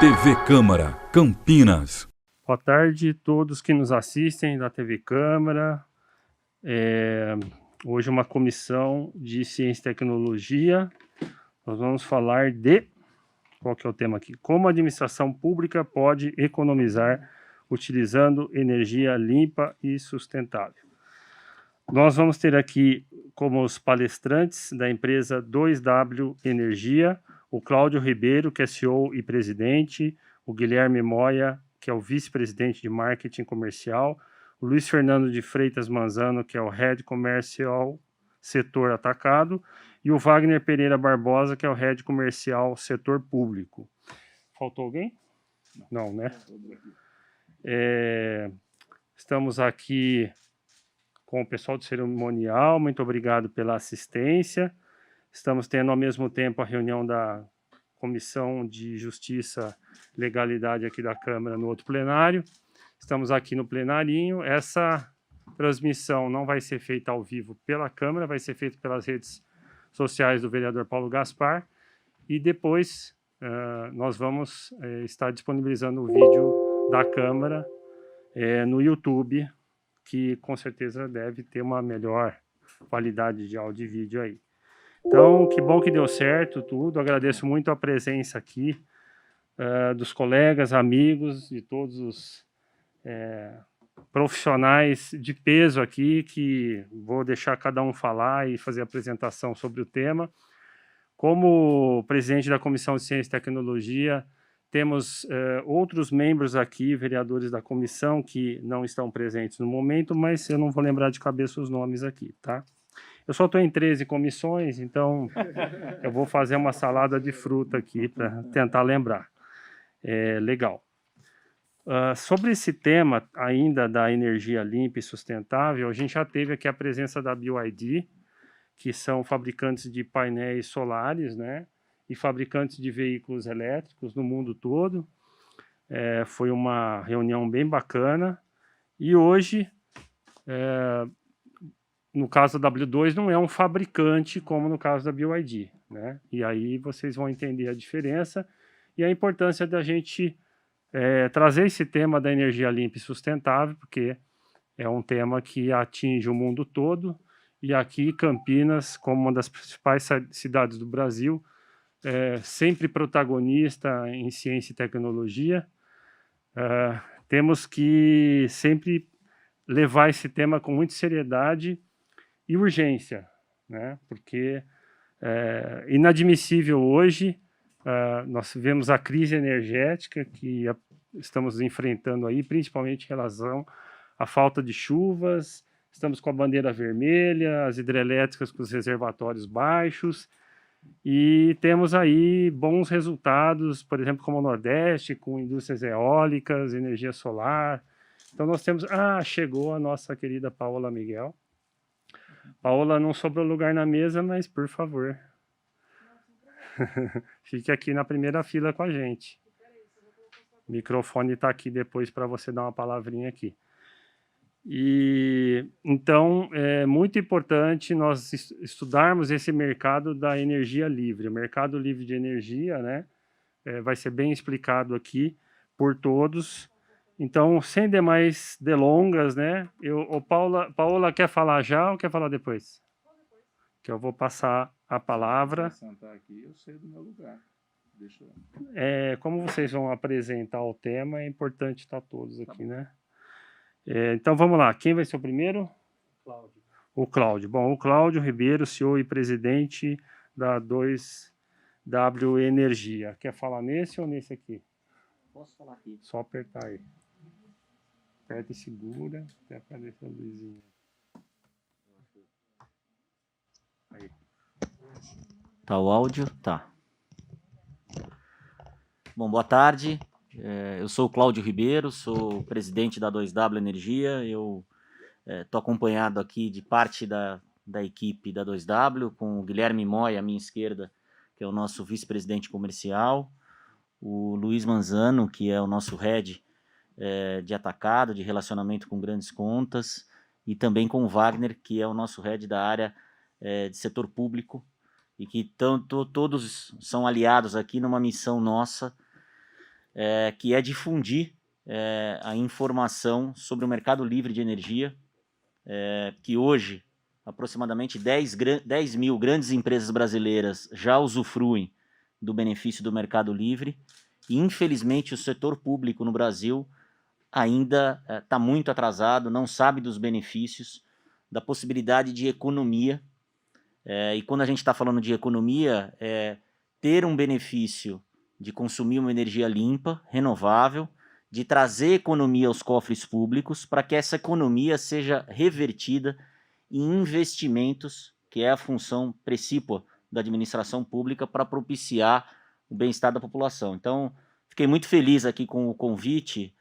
TV Câmara, Campinas. Boa tarde a todos que nos assistem da TV Câmara. Hoje uma comissão de Ciência e Tecnologia. Nós vamos falar de... Qual que é o tema aqui? Como a administração pública pode economizar utilizando energia limpa e sustentável. Nós vamos ter aqui como os palestrantes da empresa 2W Energia, o Cláudio Ribeiro, que é CEO e presidente, o Guilherme Moya, que é o vice-presidente de marketing comercial, o Luiz Fernando de Freitas Manzano, que é o head comercial setor atacado, e o Wagner Pereira Barbosa, que é o head comercial setor público. Faltou alguém? Não, né? Estamos aqui com o pessoal do cerimonial, muito obrigado pela assistência. Estamos tendo ao mesmo tempo a reunião da Comissão de Justiça e Legalidade aqui da Câmara no outro plenário. Estamos aqui no plenarinho. Essa transmissão não vai ser feita ao vivo pela Câmara, vai ser feita pelas redes sociais do vereador Paulo Gaspar. E depois nós vamos estar disponibilizando o vídeo da Câmara no YouTube, que com certeza deve ter uma melhor qualidade de áudio e vídeo aí. Então, que bom que deu certo tudo. Agradeço muito a presença aqui dos colegas, amigos, de todos os profissionais de peso aqui, que vou deixar cada um falar e fazer a apresentação sobre o tema. Como presidente da Comissão de Ciência e Tecnologia, temos outros membros aqui, vereadores da comissão, que não estão presentes no momento, mas eu não vou lembrar de cabeça os nomes aqui, tá? Eu só estou em 13 comissões, então eu vou fazer uma salada de fruta aqui para tentar lembrar. Legal. Sobre esse tema ainda da energia limpa e sustentável, a gente já teve aqui a presença da BYD, que são fabricantes de painéis solares, né, e fabricantes de veículos elétricos no mundo todo. Foi uma reunião bem bacana. E hoje... no caso da W2, não é um fabricante como no caso da BYD, né? E aí vocês vão entender a diferença e a importância da gente trazer esse tema da energia limpa e sustentável, porque é um tema que atinge o mundo todo, e aqui Campinas, como uma das principais cidades do Brasil, sempre protagonista em ciência e tecnologia, temos que sempre levar esse tema com muita seriedade e urgência, né? Porque é inadmissível hoje, nós vemos a crise energética que estamos enfrentando aí, principalmente em relação à falta de chuvas, estamos com a bandeira vermelha, as hidrelétricas com os reservatórios baixos, e temos aí bons resultados, por exemplo, como o Nordeste, com indústrias eólicas, energia solar. Então nós temos... chegou a nossa querida Paola Miguel. Paola, não sobrou lugar na mesa, mas por favor, fique aqui na primeira fila com a gente. O microfone está aqui depois para você dar uma palavrinha aqui. E então é muito importante nós estudarmos esse mercado da energia livre. O mercado livre de energia, né, vai ser bem explicado aqui por todos. Então, sem demais delongas, né? Paola quer falar já ou quer falar depois? Que eu vou passar a palavra. Se eu sentar aqui, eu sei do meu lugar. Deixa eu... Como vocês vão apresentar o tema, é importante estar todos aqui, né? Então, vamos lá. Quem vai ser o primeiro? Cláudio. O Cláudio. Bom, o Cláudio Ribeiro, CEO e presidente da 2W Energia. Quer falar nesse ou nesse aqui? Posso falar aqui. Só apertar aí. Aperta e segura, até aparecer a luzinha. Aí. Tá o áudio? Tá. Bom, boa tarde. Eu sou o Cláudio Ribeiro, sou presidente da 2W Energia. Eu estou acompanhado aqui de parte da equipe da 2W, com o Guilherme Moya à minha esquerda, que é o nosso vice-presidente comercial, o Luiz Manzano, que é o nosso head de atacado, de relacionamento com grandes contas, e também com o Wagner, que é o nosso head da área de setor público, e que todos são aliados aqui numa missão nossa que é difundir a informação sobre o mercado livre de energia, que hoje aproximadamente 10 mil grandes empresas brasileiras já usufruem do benefício do mercado livre, e infelizmente o setor público no Brasil ainda está muito atrasado, não sabe dos benefícios, da possibilidade de economia, e quando a gente está falando de economia, ter um benefício de consumir uma energia limpa, renovável, de trazer economia aos cofres públicos, para que essa economia seja revertida em investimentos, que é a função precípua da administração pública para propiciar o bem-estar da população. Então, fiquei muito feliz aqui com o convite,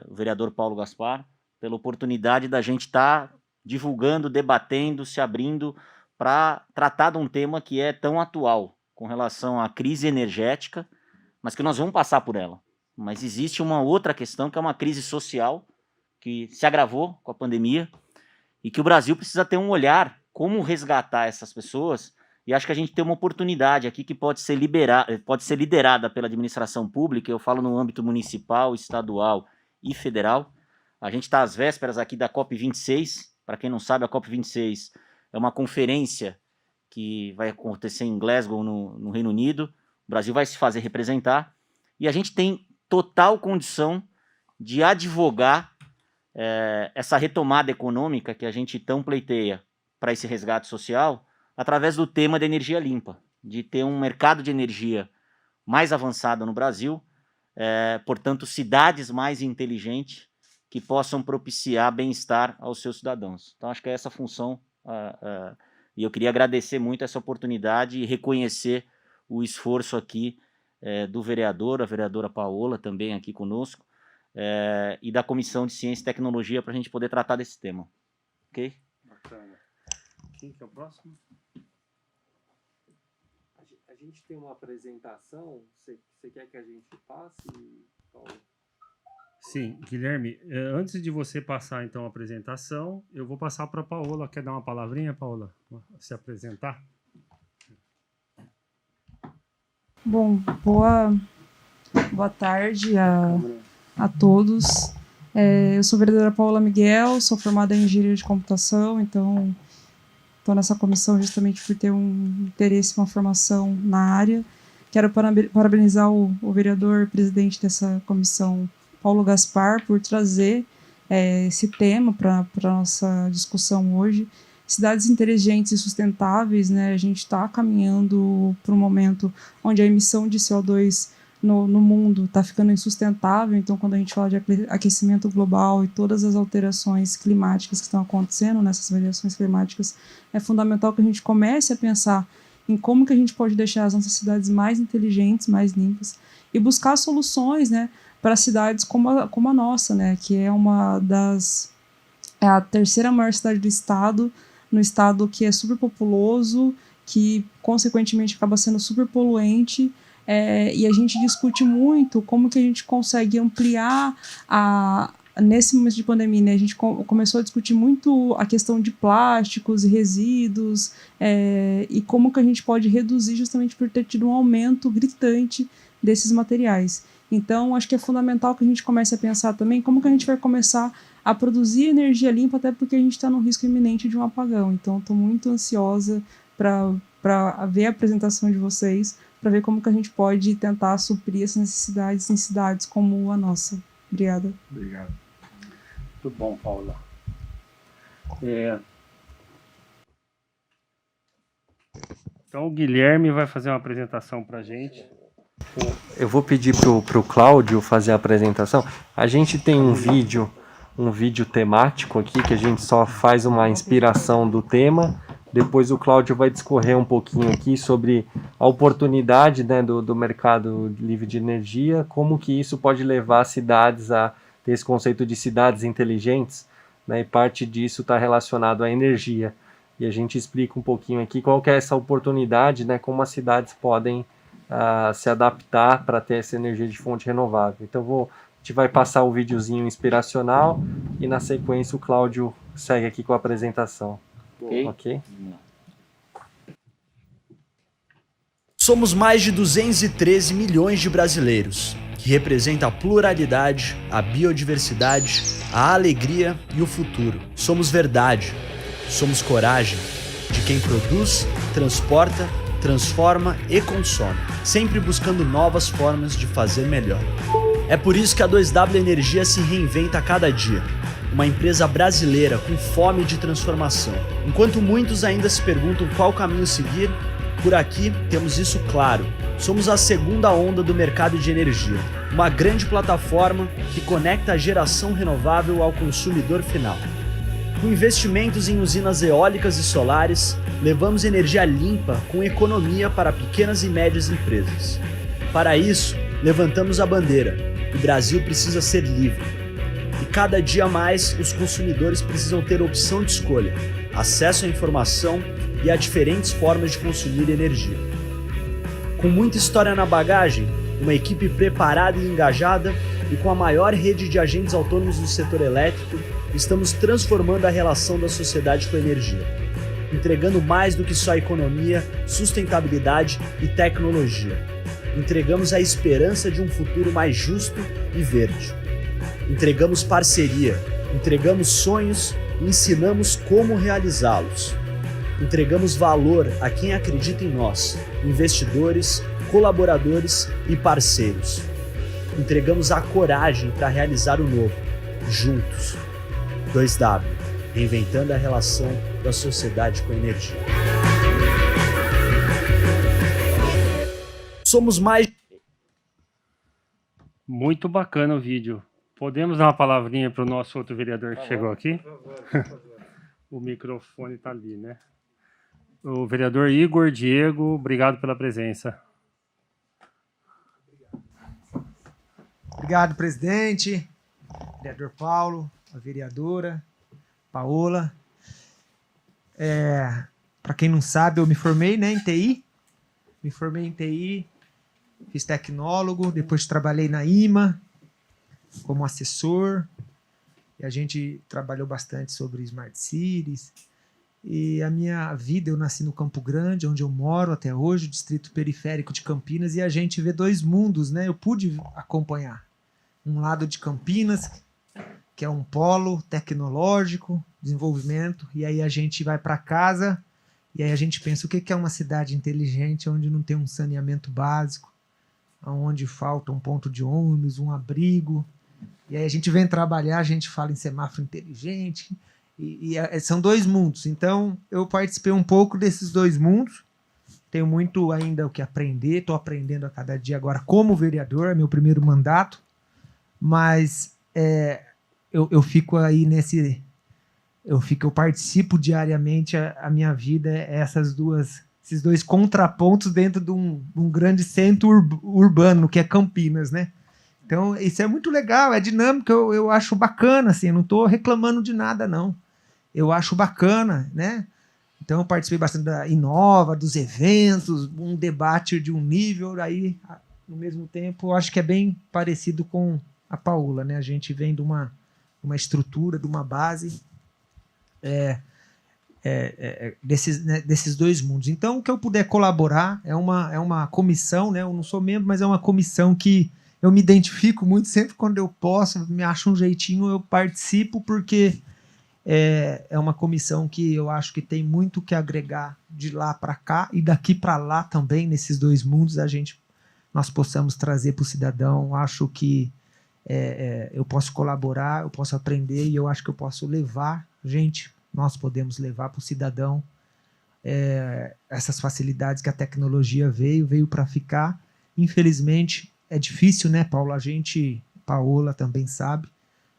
o vereador Paulo Gaspar, pela oportunidade da gente estar divulgando, debatendo, se abrindo para tratar de um tema que é tão atual com relação à crise energética, mas que nós vamos passar por ela. Mas existe uma outra questão, que é uma crise social, que se agravou com a pandemia, e que o Brasil precisa ter um olhar como resgatar essas pessoas, e acho que a gente tem uma oportunidade aqui que pode ser liderada pela administração pública, eu falo no âmbito municipal, estadual e federal. A gente está às vésperas aqui da COP26, para quem não sabe, a COP26 é uma conferência que vai acontecer em Glasgow, no Reino Unido. O Brasil vai se fazer representar, e a gente tem total condição de advogar essa retomada econômica que a gente tão pleiteia para esse resgate social, através do tema da energia limpa, de ter um mercado de energia mais avançado no Brasil, portanto, cidades mais inteligentes que possam propiciar bem-estar aos seus cidadãos. Então, acho que é essa a função, e eu queria agradecer muito essa oportunidade e reconhecer o esforço aqui do vereador, a vereadora Paola, também aqui conosco, e da Comissão de Ciência e Tecnologia, para a gente poder tratar desse tema. Ok? Bacana. Quem que é o próximo? A gente tem uma apresentação, você quer que a gente passe, Paulo? Sim, Guilherme, antes de você passar então a apresentação, eu vou passar para a Paola. Quer dar uma palavrinha, Paola? Se apresentar? Bom, boa tarde a todos. Eu sou a vereadora Paola Miguel, sou formada em Engenharia de Computação, então estou nessa comissão justamente por ter um interesse, uma formação na área. Quero parabenizar o vereador presidente dessa comissão, Paulo Gaspar, por trazer esse tema para a nossa discussão hoje. Cidades inteligentes e sustentáveis, né? A gente está caminhando para um momento onde a emissão de CO2 no mundo está ficando insustentável. Então, quando a gente fala de aquecimento global e todas as alterações climáticas que estão acontecendo nessas variações climáticas, é fundamental que a gente comece a pensar em como que a gente pode deixar as nossas cidades mais inteligentes, mais limpas, e buscar soluções, né, para cidades como a nossa, né, que é é a terceira maior cidade do estado, no estado que é superpopuloso, que consequentemente acaba sendo super poluente, e a gente discute muito como que a gente consegue ampliar nesse momento de pandemia, né, a gente começou a discutir muito a questão de plásticos e resíduos, e como que a gente pode reduzir justamente por ter tido um aumento gritante desses materiais. Então, acho que é fundamental que a gente comece a pensar também como que a gente vai começar a produzir energia limpa, até porque a gente está no risco iminente de um apagão. Então, estou muito ansiosa para ver a apresentação de vocês, para ver como que a gente pode tentar suprir essas necessidades em cidades como a nossa. Obrigada. Obrigado. Muito bom, Paula. Então, o Guilherme vai fazer uma apresentação para a gente. Eu vou pedir pro Cláudio fazer a apresentação. A gente tem um vídeo temático aqui, que a gente só faz uma inspiração do tema. Depois o Cláudio vai discorrer um pouquinho aqui sobre a oportunidade, né, do mercado livre de energia, como que isso pode levar cidades a ter esse conceito de cidades inteligentes, né, e parte disso está relacionado à energia. E a gente explica um pouquinho aqui qual que é essa oportunidade, né, como as cidades podem se adaptar para ter essa energia de fonte renovável. Então a gente vai passar o videozinho inspiracional e na sequência o Cláudio segue aqui com a apresentação. Ok? Somos mais de 213 milhões de brasileiros. que representa a pluralidade, a biodiversidade, a alegria e o futuro. Somos verdade, somos coragem de quem produz, transporta, transforma e consome, sempre buscando novas formas de fazer melhor. É por isso que a 2W Energia se reinventa a cada dia. Uma empresa brasileira com fome de transformação. Enquanto muitos ainda se perguntam qual caminho seguir, por aqui temos isso claro. Somos a segunda onda do mercado de energia, uma grande plataforma que conecta a geração renovável ao consumidor final. Com investimentos em usinas eólicas e solares, levamos energia limpa com economia para pequenas e médias empresas. Para isso, levantamos a bandeira: o Brasil precisa ser livre. E cada dia mais, os consumidores precisam ter opção de escolha, acesso à informação e a diferentes formas de consumir energia. Com muita história na bagagem, uma equipe preparada e engajada e com a maior rede de agentes autônomos do setor elétrico, estamos transformando a relação da sociedade com a energia, entregando mais do que só economia, sustentabilidade e tecnologia. Entregamos a esperança de um futuro mais justo e verde. Entregamos parceria, entregamos sonhos e ensinamos como realizá-los. Entregamos valor a quem acredita em nós, investidores, colaboradores e parceiros. Entregamos a coragem para realizar o novo, juntos. 2W, reinventando a relação da sociedade com a energia. Somos mais... Muito bacana o vídeo. Podemos dar uma palavrinha para o nosso outro vereador que chegou aqui? Por favor. O microfone está ali, né? O vereador Igor Diego, obrigado pela presença. Obrigado, presidente, vereador Paulo, a vereadora Paola. Para quem não sabe, eu me formei, né, em TI. Me formei em TI, fiz tecnólogo, depois trabalhei na IMA como assessor. E a gente trabalhou bastante sobre Smart Cities. E a minha vida, eu nasci no Campo Grande, onde eu moro até hoje, distrito periférico de Campinas, e a gente vê dois mundos, né? Eu pude acompanhar um lado de Campinas, que é um polo tecnológico, desenvolvimento, e aí a gente vai para casa, e aí a gente pensa, o que é uma cidade inteligente, onde não tem um saneamento básico, onde falta um ponto de ônibus, um abrigo, e aí a gente vem trabalhar, a gente fala em semáforo inteligente, são dois mundos. Então, eu participei um pouco desses dois mundos. Tenho muito ainda o que aprender. Estou aprendendo a cada dia agora como vereador. É meu primeiro mandato. Mas eu fico aí nesse... Eu participo diariamente. A minha vida é esses dois contrapontos dentro de um grande centro urbano, que é Campinas, né? Então, isso é muito legal, é dinâmico, eu acho bacana, assim, não estou reclamando de nada, não. Eu acho bacana, né? Então, eu participei bastante da Inova, dos eventos, um debate de um nível, aí, no mesmo tempo, eu acho que é bem parecido com a Paola, né? A gente vem de uma estrutura, de uma base desses dois mundos. Então, o que eu puder colaborar é uma comissão, né? Eu não sou membro, mas é uma comissão que eu me identifico muito, sempre quando eu posso, me acho um jeitinho, eu participo, porque é uma comissão que eu acho que tem muito que agregar de lá para cá e daqui para lá também, nesses dois mundos, nós possamos trazer para o cidadão. Acho que eu posso colaborar, eu posso aprender e eu acho que eu posso levar, nós podemos levar para o cidadão essas facilidades que a tecnologia veio para ficar. Infelizmente, é difícil, né, Paulo? Paola também sabe,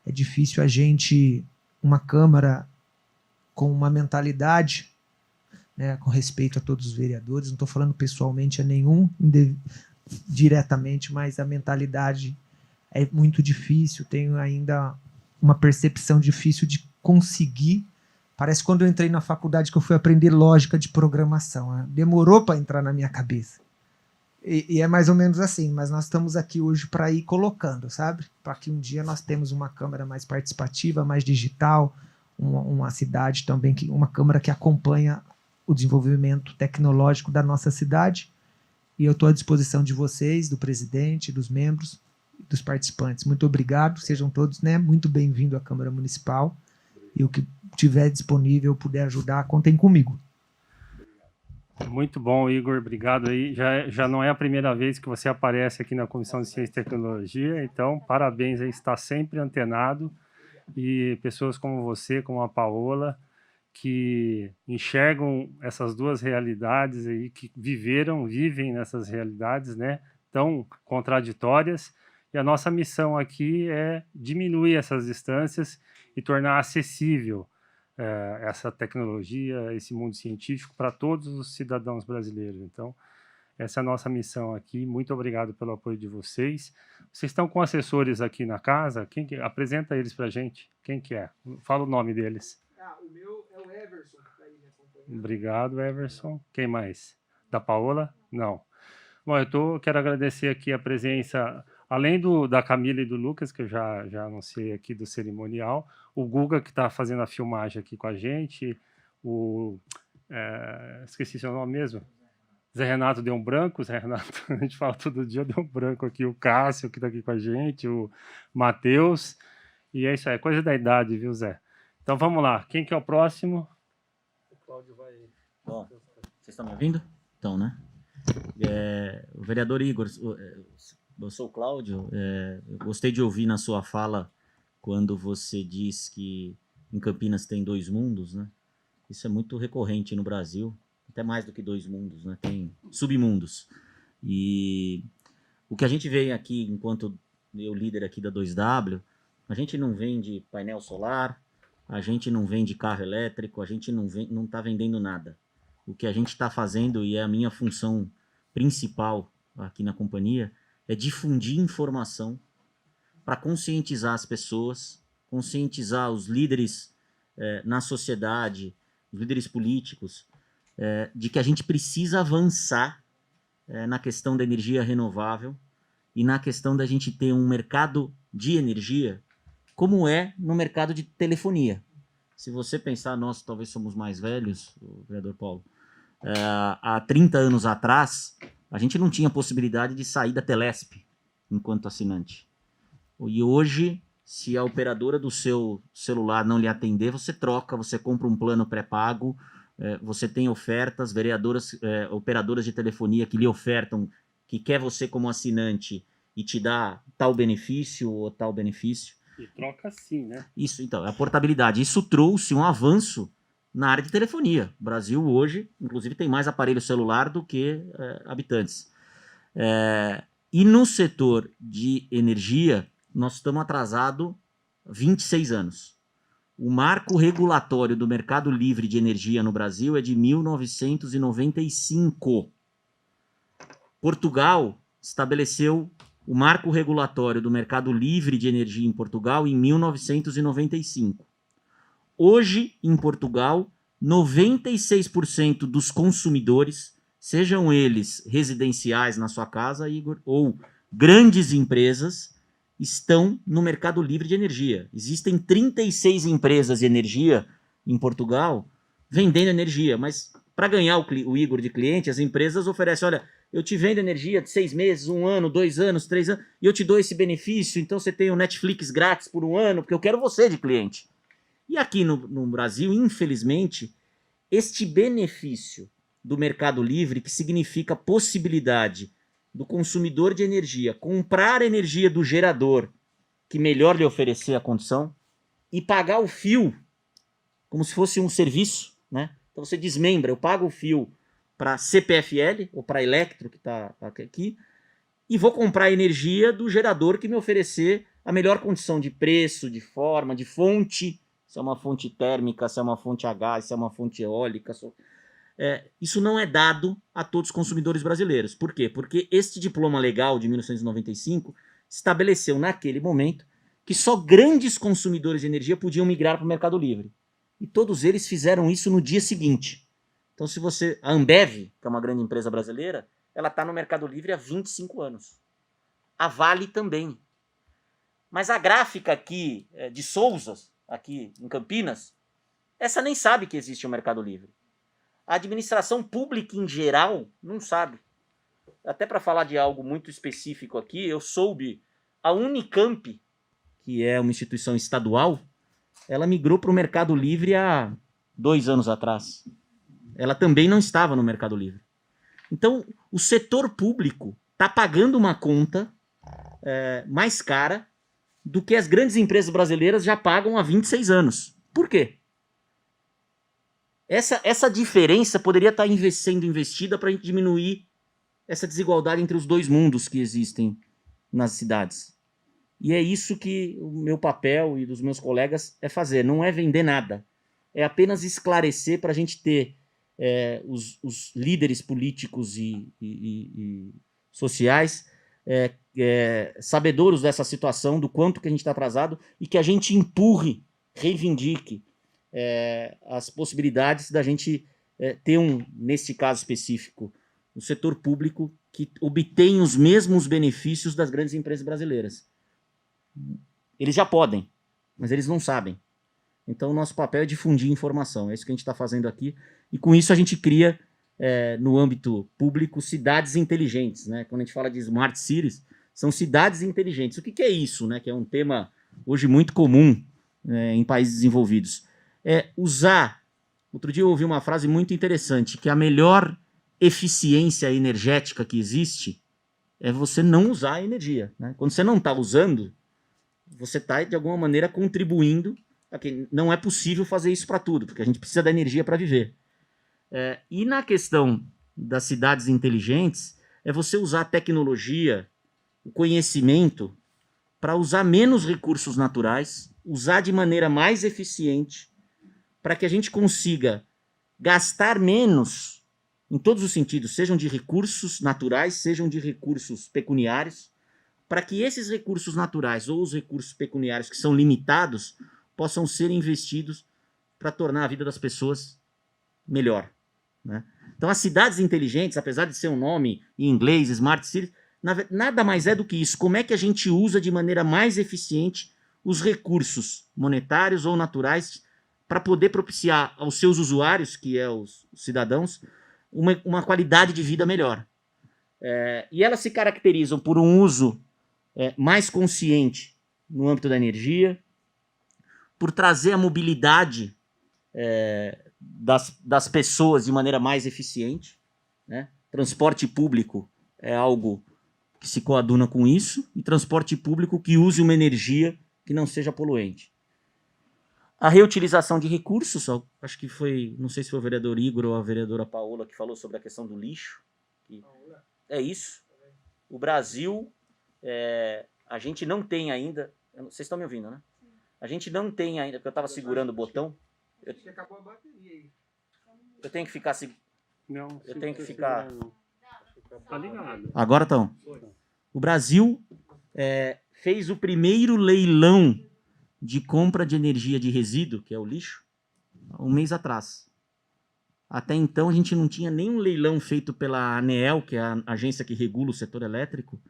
é difícil uma Câmara com uma mentalidade, né, com respeito a todos os vereadores, não estou falando pessoalmente a nenhum, diretamente, mas a mentalidade é muito difícil, tenho ainda uma percepção difícil de conseguir. Parece quando eu entrei na faculdade que eu fui aprender lógica de programação, né? Demorou para entrar na minha cabeça. E é mais ou menos assim, mas nós estamos aqui hoje para ir colocando, sabe? Para que um dia nós temos uma Câmara mais participativa, mais digital, uma cidade também, uma Câmara que acompanha o desenvolvimento tecnológico da nossa cidade. E eu estou à disposição de vocês, do presidente, dos membros, dos participantes. Muito obrigado, sejam todos, né, muito bem-vindos à Câmara Municipal. E o que tiver disponível, puder ajudar, contem comigo. Muito bom, Igor, obrigado aí. Já não é a primeira vez que você aparece aqui na Comissão de Ciência e Tecnologia, então parabéns aí, está sempre antenado. E pessoas como você, como a Paola, que enxergam essas duas realidades aí, que vivem nessas realidades, né, tão contraditórias. E a nossa missão aqui é diminuir essas distâncias e tornar acessível essa tecnologia, esse mundo científico para todos os cidadãos brasileiros. Então, essa é a nossa missão aqui. Muito obrigado pelo apoio de vocês. Vocês estão com assessores aqui na casa? Apresenta eles para a gente. Quem que é? Fala o nome deles. O meu é o Everson, que está aí me acompanhando. Obrigado, Everson. Quem mais? Da Paola? Não. Bom, quero agradecer aqui a presença, além da Camila e do Lucas, que eu já anunciei aqui do cerimonial, o Guga, que está fazendo a filmagem aqui com a gente, esqueci seu nome mesmo? Zé Renato deu um branco, Zé Renato, a gente fala todo dia, deu um branco aqui, o Cássio, que está aqui com a gente, o Matheus, e é isso aí, coisa da idade, viu, Zé? Então vamos lá, quem que é o próximo? O Cláudio vai... Bom, vocês estão me ouvindo? Então, né? O vereador Igor, eu sou o Cláudio, eu gostei de ouvir na sua fala quando você diz que em Campinas tem 2 mundos, né? Isso é muito recorrente no Brasil, até mais do que 2 mundos, né? Tem submundos. E o que a gente vê aqui, enquanto eu líder aqui da 2W, a gente não vende painel solar, a gente não vende carro elétrico, a gente não está vendendo nada. O que a gente está fazendo, e é a minha função principal aqui na companhia, é difundir informação para conscientizar as pessoas, conscientizar os líderes na sociedade, os líderes políticos, de que a gente precisa avançar na questão da energia renovável e na questão da gente ter um mercado de energia como é no mercado de telefonia. Se você pensar, nós talvez somos mais velhos, o vereador Paulo, há 30 anos atrás, a gente não tinha possibilidade de sair da Telesp enquanto assinante. E hoje, se a operadora do seu celular não lhe atender, você troca, você compra um plano pré-pago, você tem ofertas, operadoras de telefonia que lhe ofertam, que quer você como assinante e te dá tal benefício ou tal benefício. E troca sim, né? Isso, então, a portabilidade. Isso trouxe um avanço na área de telefonia. O Brasil hoje, inclusive, tem mais aparelho celular do que habitantes. E no setor de energia, nós estamos atrasados 26 anos. O marco regulatório do mercado livre de energia no Brasil é de 1995. Portugal estabeleceu o marco regulatório do mercado livre de energia em Portugal em 1995. Hoje, em Portugal, 96% dos consumidores, sejam eles residenciais na sua casa, Igor, ou grandes empresas, estão no mercado livre de energia. Existem 36 empresas de energia em Portugal vendendo energia, mas para ganhar o Igor de cliente, as empresas oferecem, olha, eu te vendo energia de 6 meses, 1 ano, 2 anos, 3 anos, e eu te dou esse benefício, então você tem o Netflix grátis por 1 ano, porque eu quero você de cliente. E aqui no Brasil, infelizmente, este benefício do mercado livre, que significa a possibilidade do consumidor de energia comprar energia do gerador que melhor lhe oferecer a condição e pagar o fio como se fosse um serviço, né? Então você desmembra, eu pago o fio para CPFL ou para Electro, que está aqui, e vou comprar energia do gerador que me oferecer a melhor condição de preço, de forma, de fonte, se é uma fonte térmica, se é uma fonte a gás, se é uma fonte eólica. Isso não é dado a todos os consumidores brasileiros. Por quê? Porque este diploma legal de 1995 estabeleceu naquele momento que só grandes consumidores de energia podiam migrar para o Mercado Livre. E todos eles fizeram isso no dia seguinte. Então, a Ambev, que é uma grande empresa brasileira, ela está no Mercado Livre há 25 anos. A Vale também. Mas a gráfica aqui de Souza, aqui em Campinas, essa nem sabe que existe o Mercado Livre. A administração pública em geral não sabe. Até para falar de algo muito específico aqui, eu soube A Unicamp, que é uma instituição estadual, ela migrou para o Mercado Livre há 2 anos atrás. Ela também não estava no Mercado Livre. Então, o setor público está pagando uma conta mais cara do que as grandes empresas brasileiras já pagam há 26 anos. Por quê? Essa diferença poderia estar sendo investida para a gente diminuir essa desigualdade entre os dois mundos que existem nas cidades. E é isso que o meu papel e dos meus colegas é fazer. Não é vender nada. É apenas esclarecer para a gente ter os líderes políticos e sociais sabedouros dessa situação, do quanto que a gente está atrasado, e que a gente empurre, reivindique as possibilidades da gente ter nesse caso específico, o setor público que obtém os mesmos benefícios das grandes empresas brasileiras. Eles já podem, mas eles não sabem. Então o nosso papel é difundir informação, é isso que a gente está fazendo aqui, e com isso a gente cria, no âmbito público, cidades inteligentes, né? Quando a gente fala de Smart Cities, são cidades inteligentes. O que é isso, né? Que é um tema hoje muito comum em países desenvolvidos. Outro dia eu ouvi uma frase muito interessante, que a melhor eficiência energética que existe é você não usar a energia, né? Quando você não está usando, você está, de alguma maneira, contribuindo a que não é possível fazer isso para tudo, porque a gente precisa da energia para viver. E na questão das cidades inteligentes, é você usar a tecnologia, o conhecimento, para usar menos recursos naturais, usar de maneira mais eficiente, para que a gente consiga gastar menos, em todos os sentidos, sejam de recursos naturais, sejam de recursos pecuniários, para que esses recursos naturais ou os recursos pecuniários que são limitados possam ser investidos para tornar a vida das pessoas melhor, né? Então as cidades inteligentes, apesar de ser um nome em inglês, Smart Cities, nada mais é do que isso. Como é que a gente usa de maneira mais eficiente os recursos monetários ou naturais para poder propiciar aos seus usuários, que é os cidadãos, uma qualidade de vida melhor. E elas se caracterizam por um uso mais consciente no âmbito da energia, por trazer a mobilidade das pessoas de maneira mais eficiente, né? Transporte público é algo que se coaduna com isso, e transporte público que use uma energia que não seja poluente. A reutilização de recursos, acho que foi, não sei se foi o vereador Igor ou a vereadora Paola que falou sobre a questão do lixo. É isso. O Brasil, a gente não tem ainda... Vocês estão me ouvindo, né? A gente não tem ainda, porque eu estava segurando o botão. Acho que acabou a bateria aí. Eu tenho que ficar... Não, eu tenho que ficar... Tá ligado. Agora então. O Brasil fez o primeiro leilão de compra de energia de resíduo, que é o lixo, há um mês atrás. Até então a gente não tinha nenhum leilão feito pela ANEEL, que é a agência que regula o setor elétrico.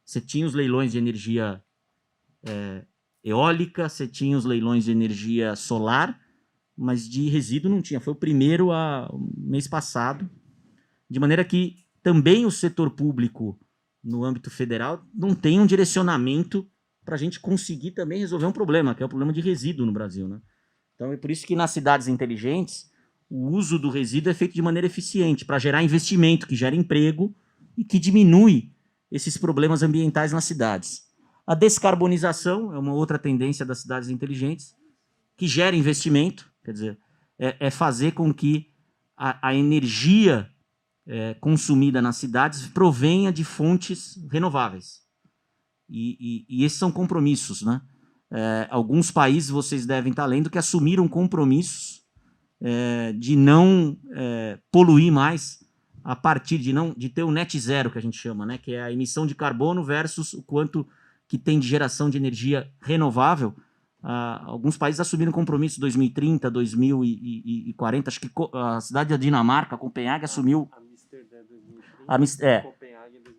Você tinha os leilões de energia eólica, você tinha os leilões de energia solar, mas de resíduo não tinha. Foi o primeiro mês passado, de maneira que também o setor público, no âmbito federal, não tem um direcionamento para a gente conseguir também resolver um problema, que é o problema de resíduo no Brasil, né? Então é por isso que nas cidades inteligentes, o uso do resíduo é feito de maneira eficiente, para gerar investimento, que gera emprego e que diminui esses problemas ambientais nas cidades. A descarbonização é uma outra tendência das cidades inteligentes, que gera investimento, quer dizer, fazer com que a energia consumida nas cidades provenha de fontes renováveis. E esses são compromissos, né? Alguns países, vocês devem estar lendo, que assumiram compromissos de não poluir mais a partir de ter o net zero, que a gente chama, né? Que é a emissão de carbono versus o quanto que tem de geração de energia renovável. Alguns países assumiram compromissos 2030, 2040. Acho que a cidade da Dinamarca, Copenhague, assumiu...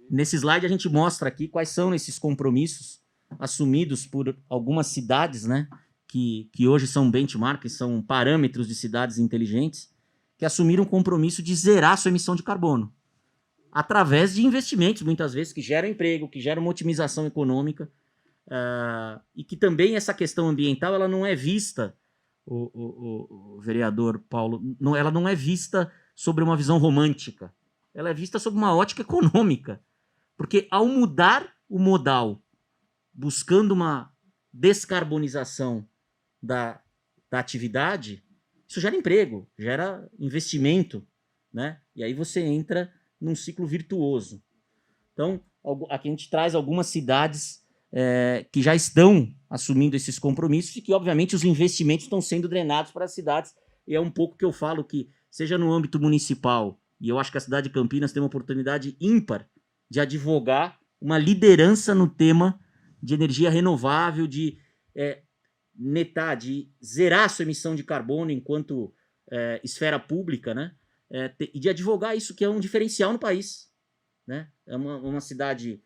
Nesse slide a gente mostra aqui quais são esses compromissos assumidos por algumas cidades, né, que hoje são benchmarks, são parâmetros de cidades inteligentes, que assumiram o compromisso de zerar sua emissão de carbono, através de investimentos, muitas vezes, que geram emprego, que geram uma otimização econômica. e que também essa questão ambiental ela não é vista, o vereador Paulo, ela não é vista sobre uma visão romântica, ela é vista sob uma ótica econômica, porque ao mudar o modal, buscando uma descarbonização da atividade, isso gera emprego, gera investimento, né? E aí você entra num ciclo virtuoso. Então, aqui a gente traz algumas cidades que já estão assumindo esses compromissos e que, obviamente, os investimentos estão sendo drenados para as cidades. E é um pouco que eu falo que, seja no âmbito municipal, e eu acho que a cidade de Campinas tem uma oportunidade ímpar de advogar uma liderança no tema de energia renovável, de netar, de zerar a sua emissão de carbono enquanto esfera pública, né? E de advogar isso, que é um diferencial no país, né? É uma cidade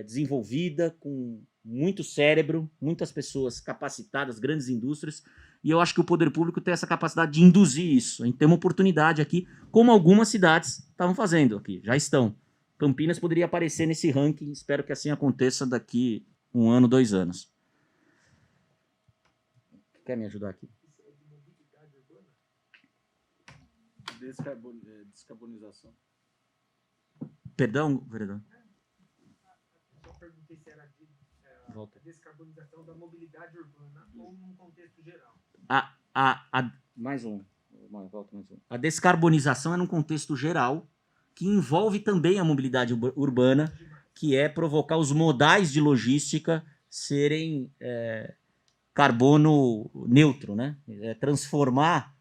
desenvolvida, com muito cérebro, muitas pessoas capacitadas, grandes indústrias, e eu acho que o poder público tem essa capacidade de induzir isso. A gente tem uma oportunidade aqui, como algumas cidades estavam fazendo aqui, já estão. Campinas poderia aparecer nesse ranking, espero que assim aconteça daqui 1 ano, 2 anos. Quer me ajudar aqui? Descarbonização. Perdão, vereador? Só perguntei se era Volta. descarbonização da mobilidade urbana ou num contexto geral. Mais um. Volta mais um. A descarbonização é num contexto geral que envolve também a mobilidade urbana, que é provocar os modais de logística serem carbono neutro, né? Transformar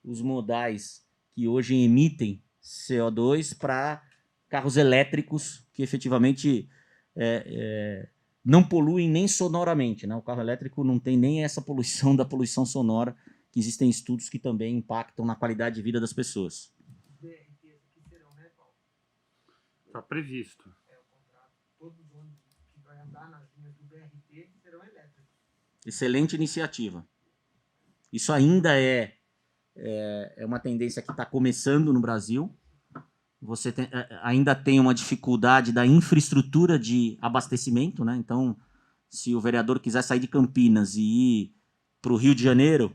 os modais que hoje emitem CO2 para carros elétricos que efetivamente não poluem nem sonoramente, né? O carro elétrico não tem nem essa poluição da poluição sonora, que existem estudos que também impactam na qualidade de vida das pessoas. Está previsto. Todos os ônibus que vai andar nas linhas do BRT serão elétricos. Excelente iniciativa. Isso ainda é uma tendência que está começando no Brasil. Você ainda tem uma dificuldade da infraestrutura de abastecimento, né? Então, se o vereador quiser sair de Campinas e ir para o Rio de Janeiro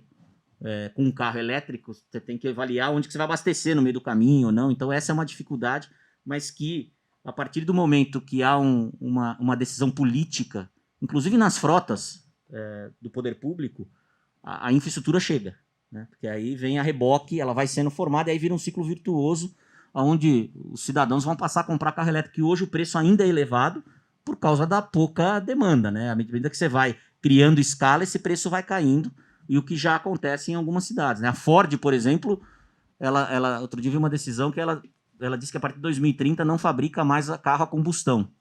com um carro elétrico, você tem que avaliar onde que você vai abastecer no meio do caminho ou não. Então, essa é uma dificuldade, mas que, a partir do momento que há uma decisão política, inclusive nas frotas do poder público, a infraestrutura chega, né? Porque aí vem a reboque, ela vai sendo formada e aí vira um ciclo virtuoso, onde os cidadãos vão passar a comprar carro elétrico, que hoje o preço ainda é elevado por causa da pouca demanda, né? À medida que você vai criando escala, esse preço vai caindo, e o que já acontece em algumas cidades, né? A Ford, por exemplo, ela outro dia vi uma decisão que ela disse que a partir de 2030 não fabrica mais carro a combustão.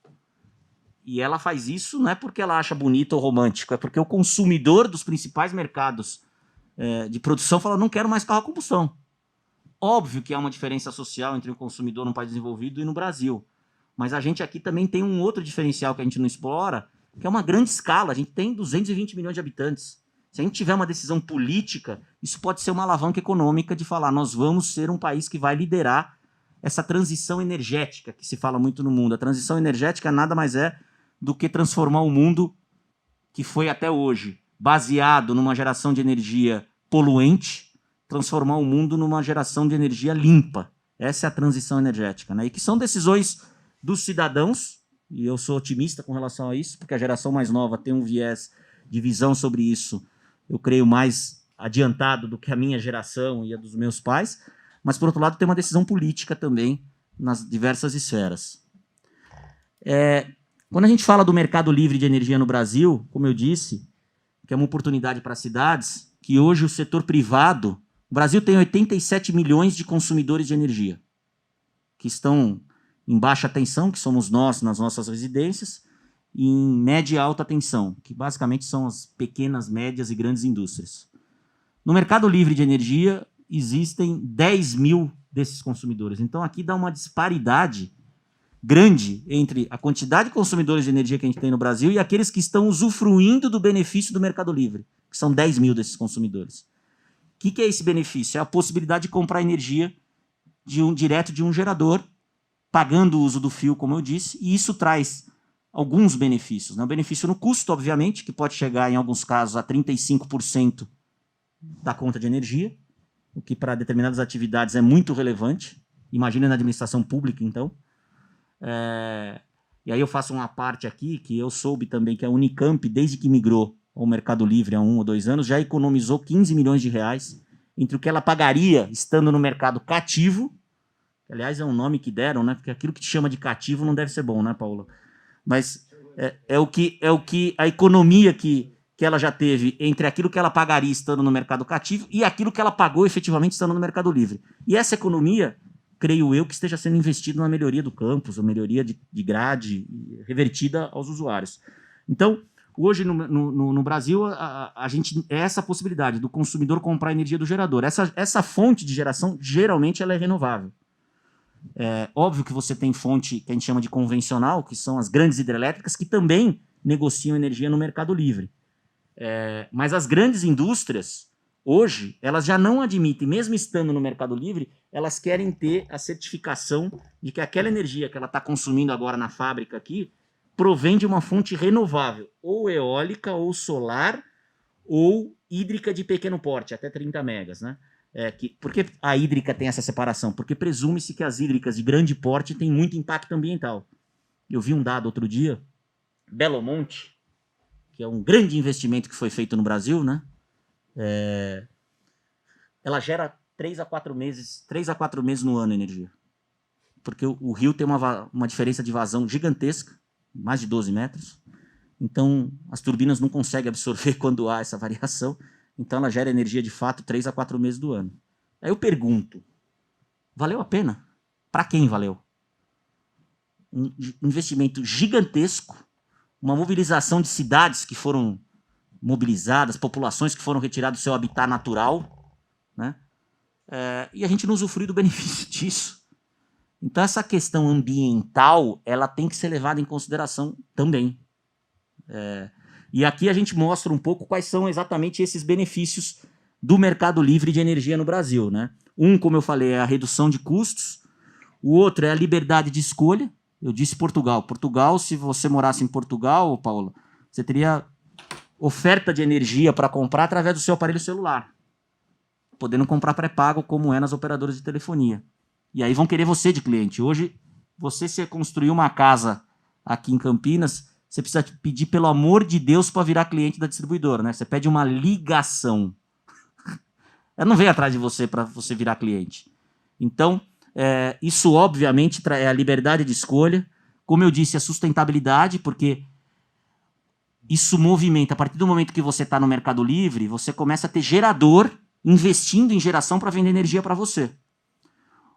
E ela faz isso não é porque ela acha bonito ou romântico, é porque o consumidor dos principais mercados de produção fala, não quero mais carro a combustão. Óbvio que há uma diferença social entre o consumidor num país desenvolvido e no Brasil. Mas a gente aqui também tem um outro diferencial que a gente não explora, que é uma grande escala. A gente tem 220 milhões de habitantes. Se a gente tiver uma decisão política, isso pode ser uma alavanca econômica de falar, nós vamos ser um país que vai liderar essa transição energética que se fala muito no mundo. A transição energética nada mais é do que transformar o mundo que foi até hoje baseado numa geração de energia poluente, transformar o mundo numa geração de energia limpa. Essa é a transição energética, né? E que são decisões dos cidadãos, e eu sou otimista com relação a isso, porque a geração mais nova tem um viés de visão sobre isso, eu creio, mais adiantado do que a minha geração e a dos meus pais, mas, por outro lado, tem uma decisão política também nas diversas esferas. Quando a gente fala do mercado livre de energia no Brasil, como eu disse, que é uma oportunidade para as cidades, que hoje o setor privado... O Brasil tem 87 milhões de consumidores de energia, que estão em baixa tensão, que somos nós nas nossas residências, e em média e alta tensão, que basicamente são as pequenas, médias e grandes indústrias. No mercado livre de energia, existem 10 mil desses consumidores. Então, aqui dá uma disparidade grande entre a quantidade de consumidores de energia que a gente tem no Brasil e aqueles que estão usufruindo do benefício do mercado livre, que são 10 mil desses consumidores. O que é esse benefício? É a possibilidade de comprar energia direto de um gerador, pagando o uso do fio, como eu disse, e isso traz alguns benefícios, né? O benefício no custo, obviamente, que pode chegar em alguns casos a 35% da conta de energia, o que para determinadas atividades é muito relevante. Imagina na administração pública, então. E aí eu faço uma parte aqui, que eu soube também que a Unicamp, desde que migrou ao Mercado Livre há 1 ou 2 anos, já economizou 15 milhões de reais entre o que ela pagaria estando no mercado cativo, que, aliás, é um nome que deram, né? Porque aquilo que te chama de cativo não deve ser bom, né, Paula? Mas é o que a economia que ela já teve entre aquilo que ela pagaria estando no mercado cativo e aquilo que ela pagou efetivamente estando no Mercado Livre. E essa economia, creio eu, que esteja sendo investido na melhoria do campus, a melhoria de grade revertida aos usuários. Então, hoje no Brasil, a gente é essa possibilidade do consumidor comprar energia do gerador. Essa fonte de geração, geralmente, ela é renovável. É óbvio que você tem fonte que a gente chama de convencional, que são as grandes hidrelétricas, que também negociam energia no Mercado Livre. Mas as grandes indústrias, hoje, elas já não admitem, mesmo estando no Mercado Livre, elas querem ter a certificação de que aquela energia que ela está consumindo agora na fábrica aqui provém de uma fonte renovável, ou eólica, ou solar, ou hídrica de pequeno porte, até 30 megas, né? Por que a hídrica tem essa separação? Porque presume-se que as hídricas de grande porte têm muito impacto ambiental. Eu vi um dado outro dia, Belo Monte, que é um grande investimento que foi feito no Brasil, né? Ela gera 3 a 4 meses no ano energia. Porque o rio tem uma diferença de vazão gigantesca, mais de 12 metros. Então, as turbinas não conseguem absorver quando há essa variação. Então, ela gera energia, de fato, 3 a 4 meses do ano. Aí eu pergunto, valeu a pena? Para quem valeu? Um investimento gigantesco, uma mobilização de cidades que foram mobilizadas, populações que foram retiradas do seu habitat natural, né? E a gente não usufrui do benefício disso. Então, essa questão ambiental, ela tem que ser levada em consideração também. E aqui a gente mostra um pouco quais são exatamente esses benefícios do mercado livre de energia no Brasil, né? Um, como eu falei, é a redução de custos. O outro é a liberdade de escolha. Eu disse Portugal. Portugal, se você morasse em Portugal, Paula, você teria oferta de energia para comprar através do seu aparelho celular, podendo comprar pré-pago, como é nas operadoras de telefonia. E aí vão querer você de cliente. Hoje, se construir uma casa aqui em Campinas, você precisa pedir, pelo amor de Deus, para virar cliente da distribuidora, né? Você pede uma ligação. Ela não vem atrás de você para você virar cliente. Então, isso obviamente é a liberdade de escolha. Como eu disse, a sustentabilidade, porque isso movimenta. A partir do momento que você está no Mercado Livre, você começa a ter gerador investindo em geração para vender energia para você.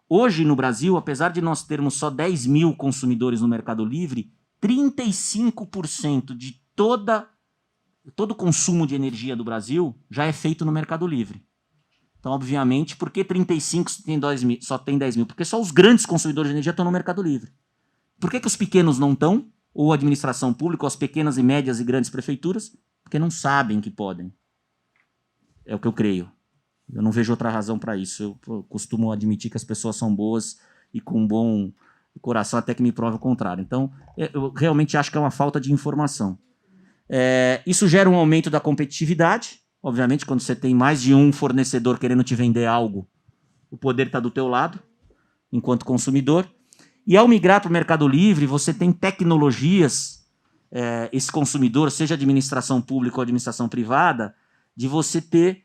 Hoje, no Brasil, apesar de nós termos só 10 mil consumidores no Mercado Livre, 35% de todo o consumo de energia do Brasil já é feito no Mercado Livre. Então, obviamente, por que 35 só tem 10 mil? Porque só os grandes consumidores de energia estão no Mercado Livre. Por que os pequenos não estão? Ou a administração pública, ou as pequenas e médias e grandes prefeituras? Porque não sabem que podem. É o que eu creio. Eu não vejo outra razão para isso. Eu costumo admitir que as pessoas são boas e com um bom coração até que me prove o contrário. Então, eu realmente acho que é uma falta de informação. Isso gera um aumento da competitividade. Obviamente, quando você tem mais de um fornecedor querendo te vender algo, o poder está do teu lado, enquanto consumidor. E ao migrar para o Mercado Livre, você tem tecnologias, esse consumidor, seja administração pública ou administração privada, de você ter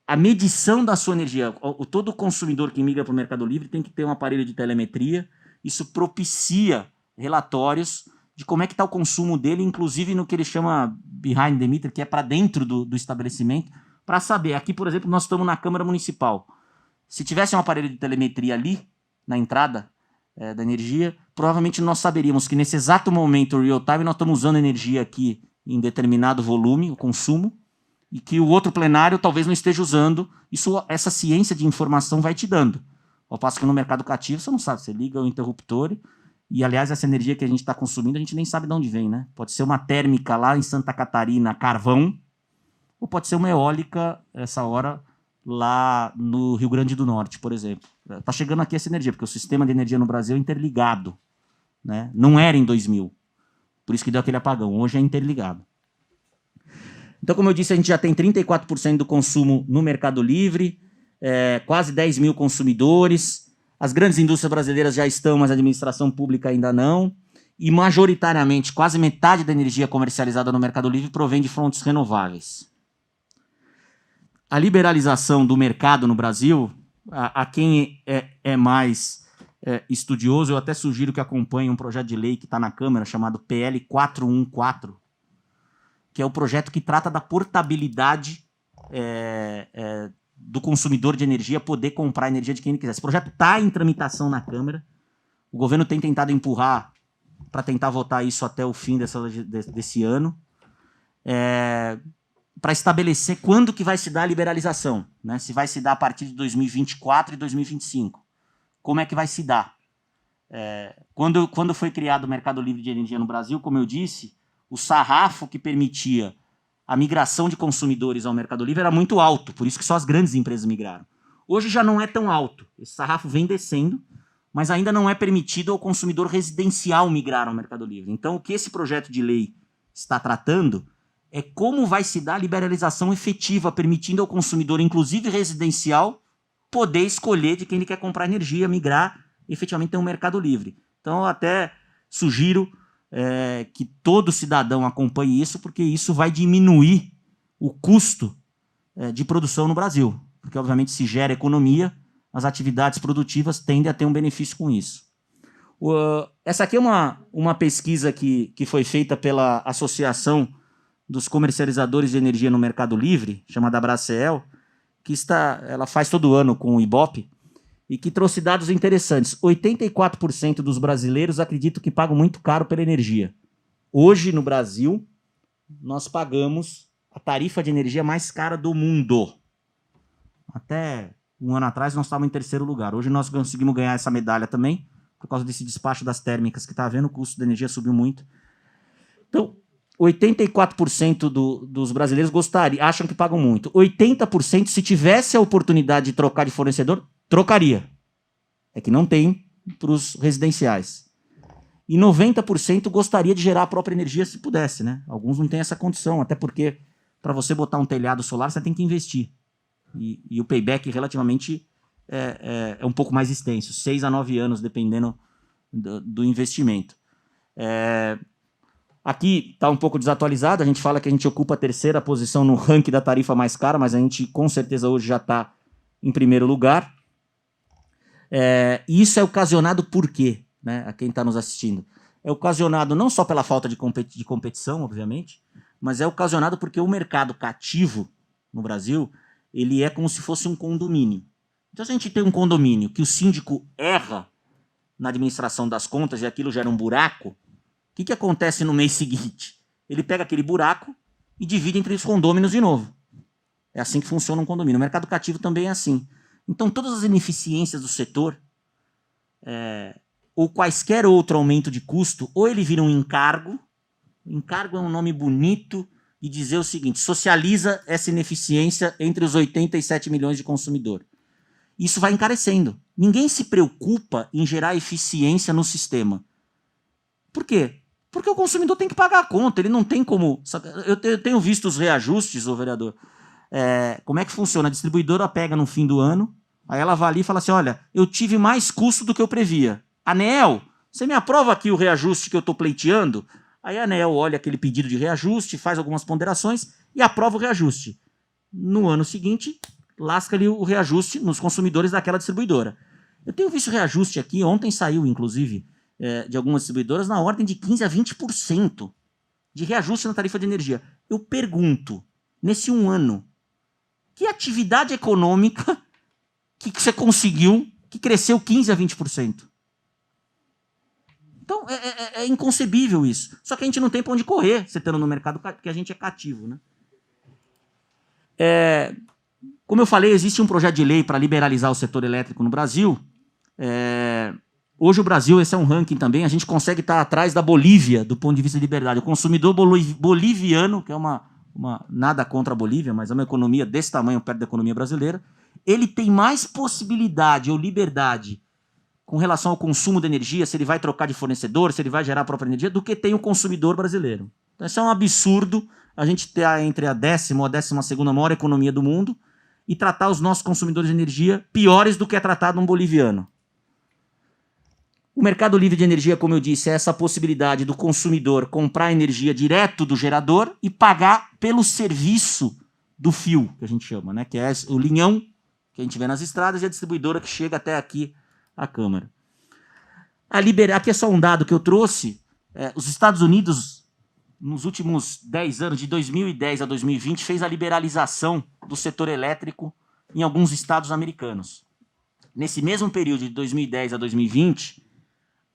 a medição da sua energia. Todo consumidor que migra para o Mercado Livre tem que ter um aparelho de telemetria. Isso propicia relatórios de como é que está o consumo dele, inclusive no que ele chama behind the meter, que é para dentro do estabelecimento, para saber. Aqui, por exemplo, nós estamos na Câmara Municipal. Se tivesse um aparelho de telemetria ali, na entrada da energia, provavelmente nós saberíamos que nesse exato momento, real time, nós estamos usando energia aqui em determinado volume, o consumo, e que o outro plenário talvez não esteja usando. Essa ciência de informação vai te dando. Ao passo que no mercado cativo você não sabe, você liga o interruptor e, aliás, essa energia que a gente está consumindo, a gente nem sabe de onde vem, né? Pode ser uma térmica lá em Santa Catarina, carvão, ou pode ser uma eólica, essa hora, lá no Rio Grande do Norte, por exemplo. Está chegando aqui essa energia, porque o sistema de energia no Brasil é interligado, né? Não era em 2000. Por isso que deu aquele apagão. Hoje é interligado. Então, como eu disse, a gente já tem 34% do consumo no Mercado Livre, quase 10 mil consumidores. As grandes indústrias brasileiras já estão, mas a administração pública ainda não. E, majoritariamente, quase metade da energia comercializada no Mercado Livre provém de fontes renováveis. A liberalização do mercado no Brasil, a quem é mais estudioso, eu até sugiro que acompanhe um projeto de lei que está na Câmara, chamado PL 414, que é o projeto que trata da portabilidade do consumidor de energia poder comprar energia de quem ele quiser. Esse projeto está em tramitação na Câmara. O governo tem tentado empurrar para tentar votar isso até o fim desse ano, para estabelecer quando que vai se dar a liberalização, né? Se vai se dar a partir de 2024 e 2025. Como é que vai se dar? Quando foi criado o Mercado Livre de Energia no Brasil, como eu disse, o sarrafo que permitia a migração de consumidores ao Mercado Livre era muito alto, por isso que só as grandes empresas migraram. Hoje já não é tão alto, esse sarrafo vem descendo, mas ainda não é permitido ao consumidor residencial migrar ao Mercado Livre. Então, o que esse projeto de lei está tratando é como vai se dar a liberalização efetiva, permitindo ao consumidor, inclusive residencial, poder escolher de quem ele quer comprar energia, migrar e efetivamente ter um Mercado Livre. Então, eu até sugiro que todo cidadão acompanhe isso, porque isso vai diminuir o custo de produção no Brasil. Porque, obviamente, se gera economia, as atividades produtivas tendem a ter um benefício com isso. Essa aqui é uma pesquisa que foi feita pela Associação dos Comercializadores de Energia no Mercado Livre, chamada Abraceel, ela faz todo ano com o Ibope, e que trouxe dados interessantes. 84% dos brasileiros acreditam que pagam muito caro pela energia. Hoje, no Brasil, nós pagamos a tarifa de energia mais cara do mundo. Até um ano atrás, nós estávamos em terceiro lugar. Hoje nós conseguimos ganhar essa medalha também, por causa desse despacho das térmicas que está havendo, o custo da energia subiu muito. Então, 84% dos brasileiros acham que pagam muito. 80%, se tivesse a oportunidade de trocar de fornecedor, trocaria. É que não tem para os residenciais. E 90% gostaria de gerar a própria energia se pudesse, né? Alguns não têm essa condição, até porque para você botar um telhado solar, você tem que investir. E o payback relativamente é um pouco mais extenso, 6 a 9 anos, dependendo do investimento. Aqui está um pouco desatualizado, a gente fala que a gente ocupa a 3ª posição no ranking da tarifa mais cara, mas a gente com certeza hoje já está em primeiro lugar. E isso é ocasionado por quê, né, a quem está nos assistindo? É ocasionado não só pela falta de competição, obviamente, mas é ocasionado porque o mercado cativo no Brasil, ele é como se fosse um condomínio. Então, se a gente tem um condomínio que o síndico erra na administração das contas e aquilo gera um buraco, o que acontece no mês seguinte? Ele pega aquele buraco e divide entre os condôminos de novo. É assim que funciona um condomínio. O mercado cativo também é assim. Então, todas as ineficiências do setor, ou quaisquer outro aumento de custo, ou ele vira um encargo. Encargo é um nome bonito de dizer o seguinte: socializa essa ineficiência entre os 87 milhões de consumidores. Isso vai encarecendo. Ninguém se preocupa em gerar eficiência no sistema. Por quê? Porque o consumidor tem que pagar a conta, ele não tem como... Eu tenho visto os reajustes, ô vereador. Como é que funciona? A distribuidora pega no fim do ano, aí ela vai ali e fala assim: olha, eu tive mais custo do que eu previa. ANEEL, você me aprova aqui o reajuste que eu estou pleiteando? Aí a ANEEL olha aquele pedido de reajuste, faz algumas ponderações e aprova o reajuste. No ano seguinte, lasca-lhe o reajuste nos consumidores daquela distribuidora. Eu tenho visto reajuste aqui, ontem saiu, inclusive, de algumas distribuidoras, na ordem de 15% a 20% de reajuste na tarifa de energia. Eu pergunto, nesse um ano, que atividade econômica que você conseguiu que cresceu 15% a 20%? Então, é inconcebível isso. Só que a gente não tem para onde correr, você estando no mercado, porque a gente é cativo, né? Como eu falei, existe um projeto de lei para liberalizar o setor elétrico no Brasil. Hoje o Brasil, esse é um ranking também, a gente consegue estar atrás da Bolívia do ponto de vista de liberdade. O consumidor boliviano, que é nada contra a Bolívia, mas é uma economia desse tamanho perto da economia brasileira, ele tem mais possibilidade ou liberdade com relação ao consumo de energia, se ele vai trocar de fornecedor, se ele vai gerar a própria energia, do que tem o consumidor brasileiro. Então, isso é um absurdo a gente ter entre a 10ª ou a 12ª maior economia do mundo e tratar os nossos consumidores de energia piores do que é tratado um boliviano. O mercado livre de energia, como eu disse, é essa possibilidade do consumidor comprar energia direto do gerador e pagar pelo serviço do fio, que a gente chama, né? Que é o linhão que a gente vê nas estradas e a distribuidora que chega até aqui à Câmara. Aqui é só um dado que eu trouxe. Os Estados Unidos, nos últimos 10 anos, de 2010 a 2020, fez a liberalização do setor elétrico em alguns estados americanos. Nesse mesmo período de 2010 a 2020,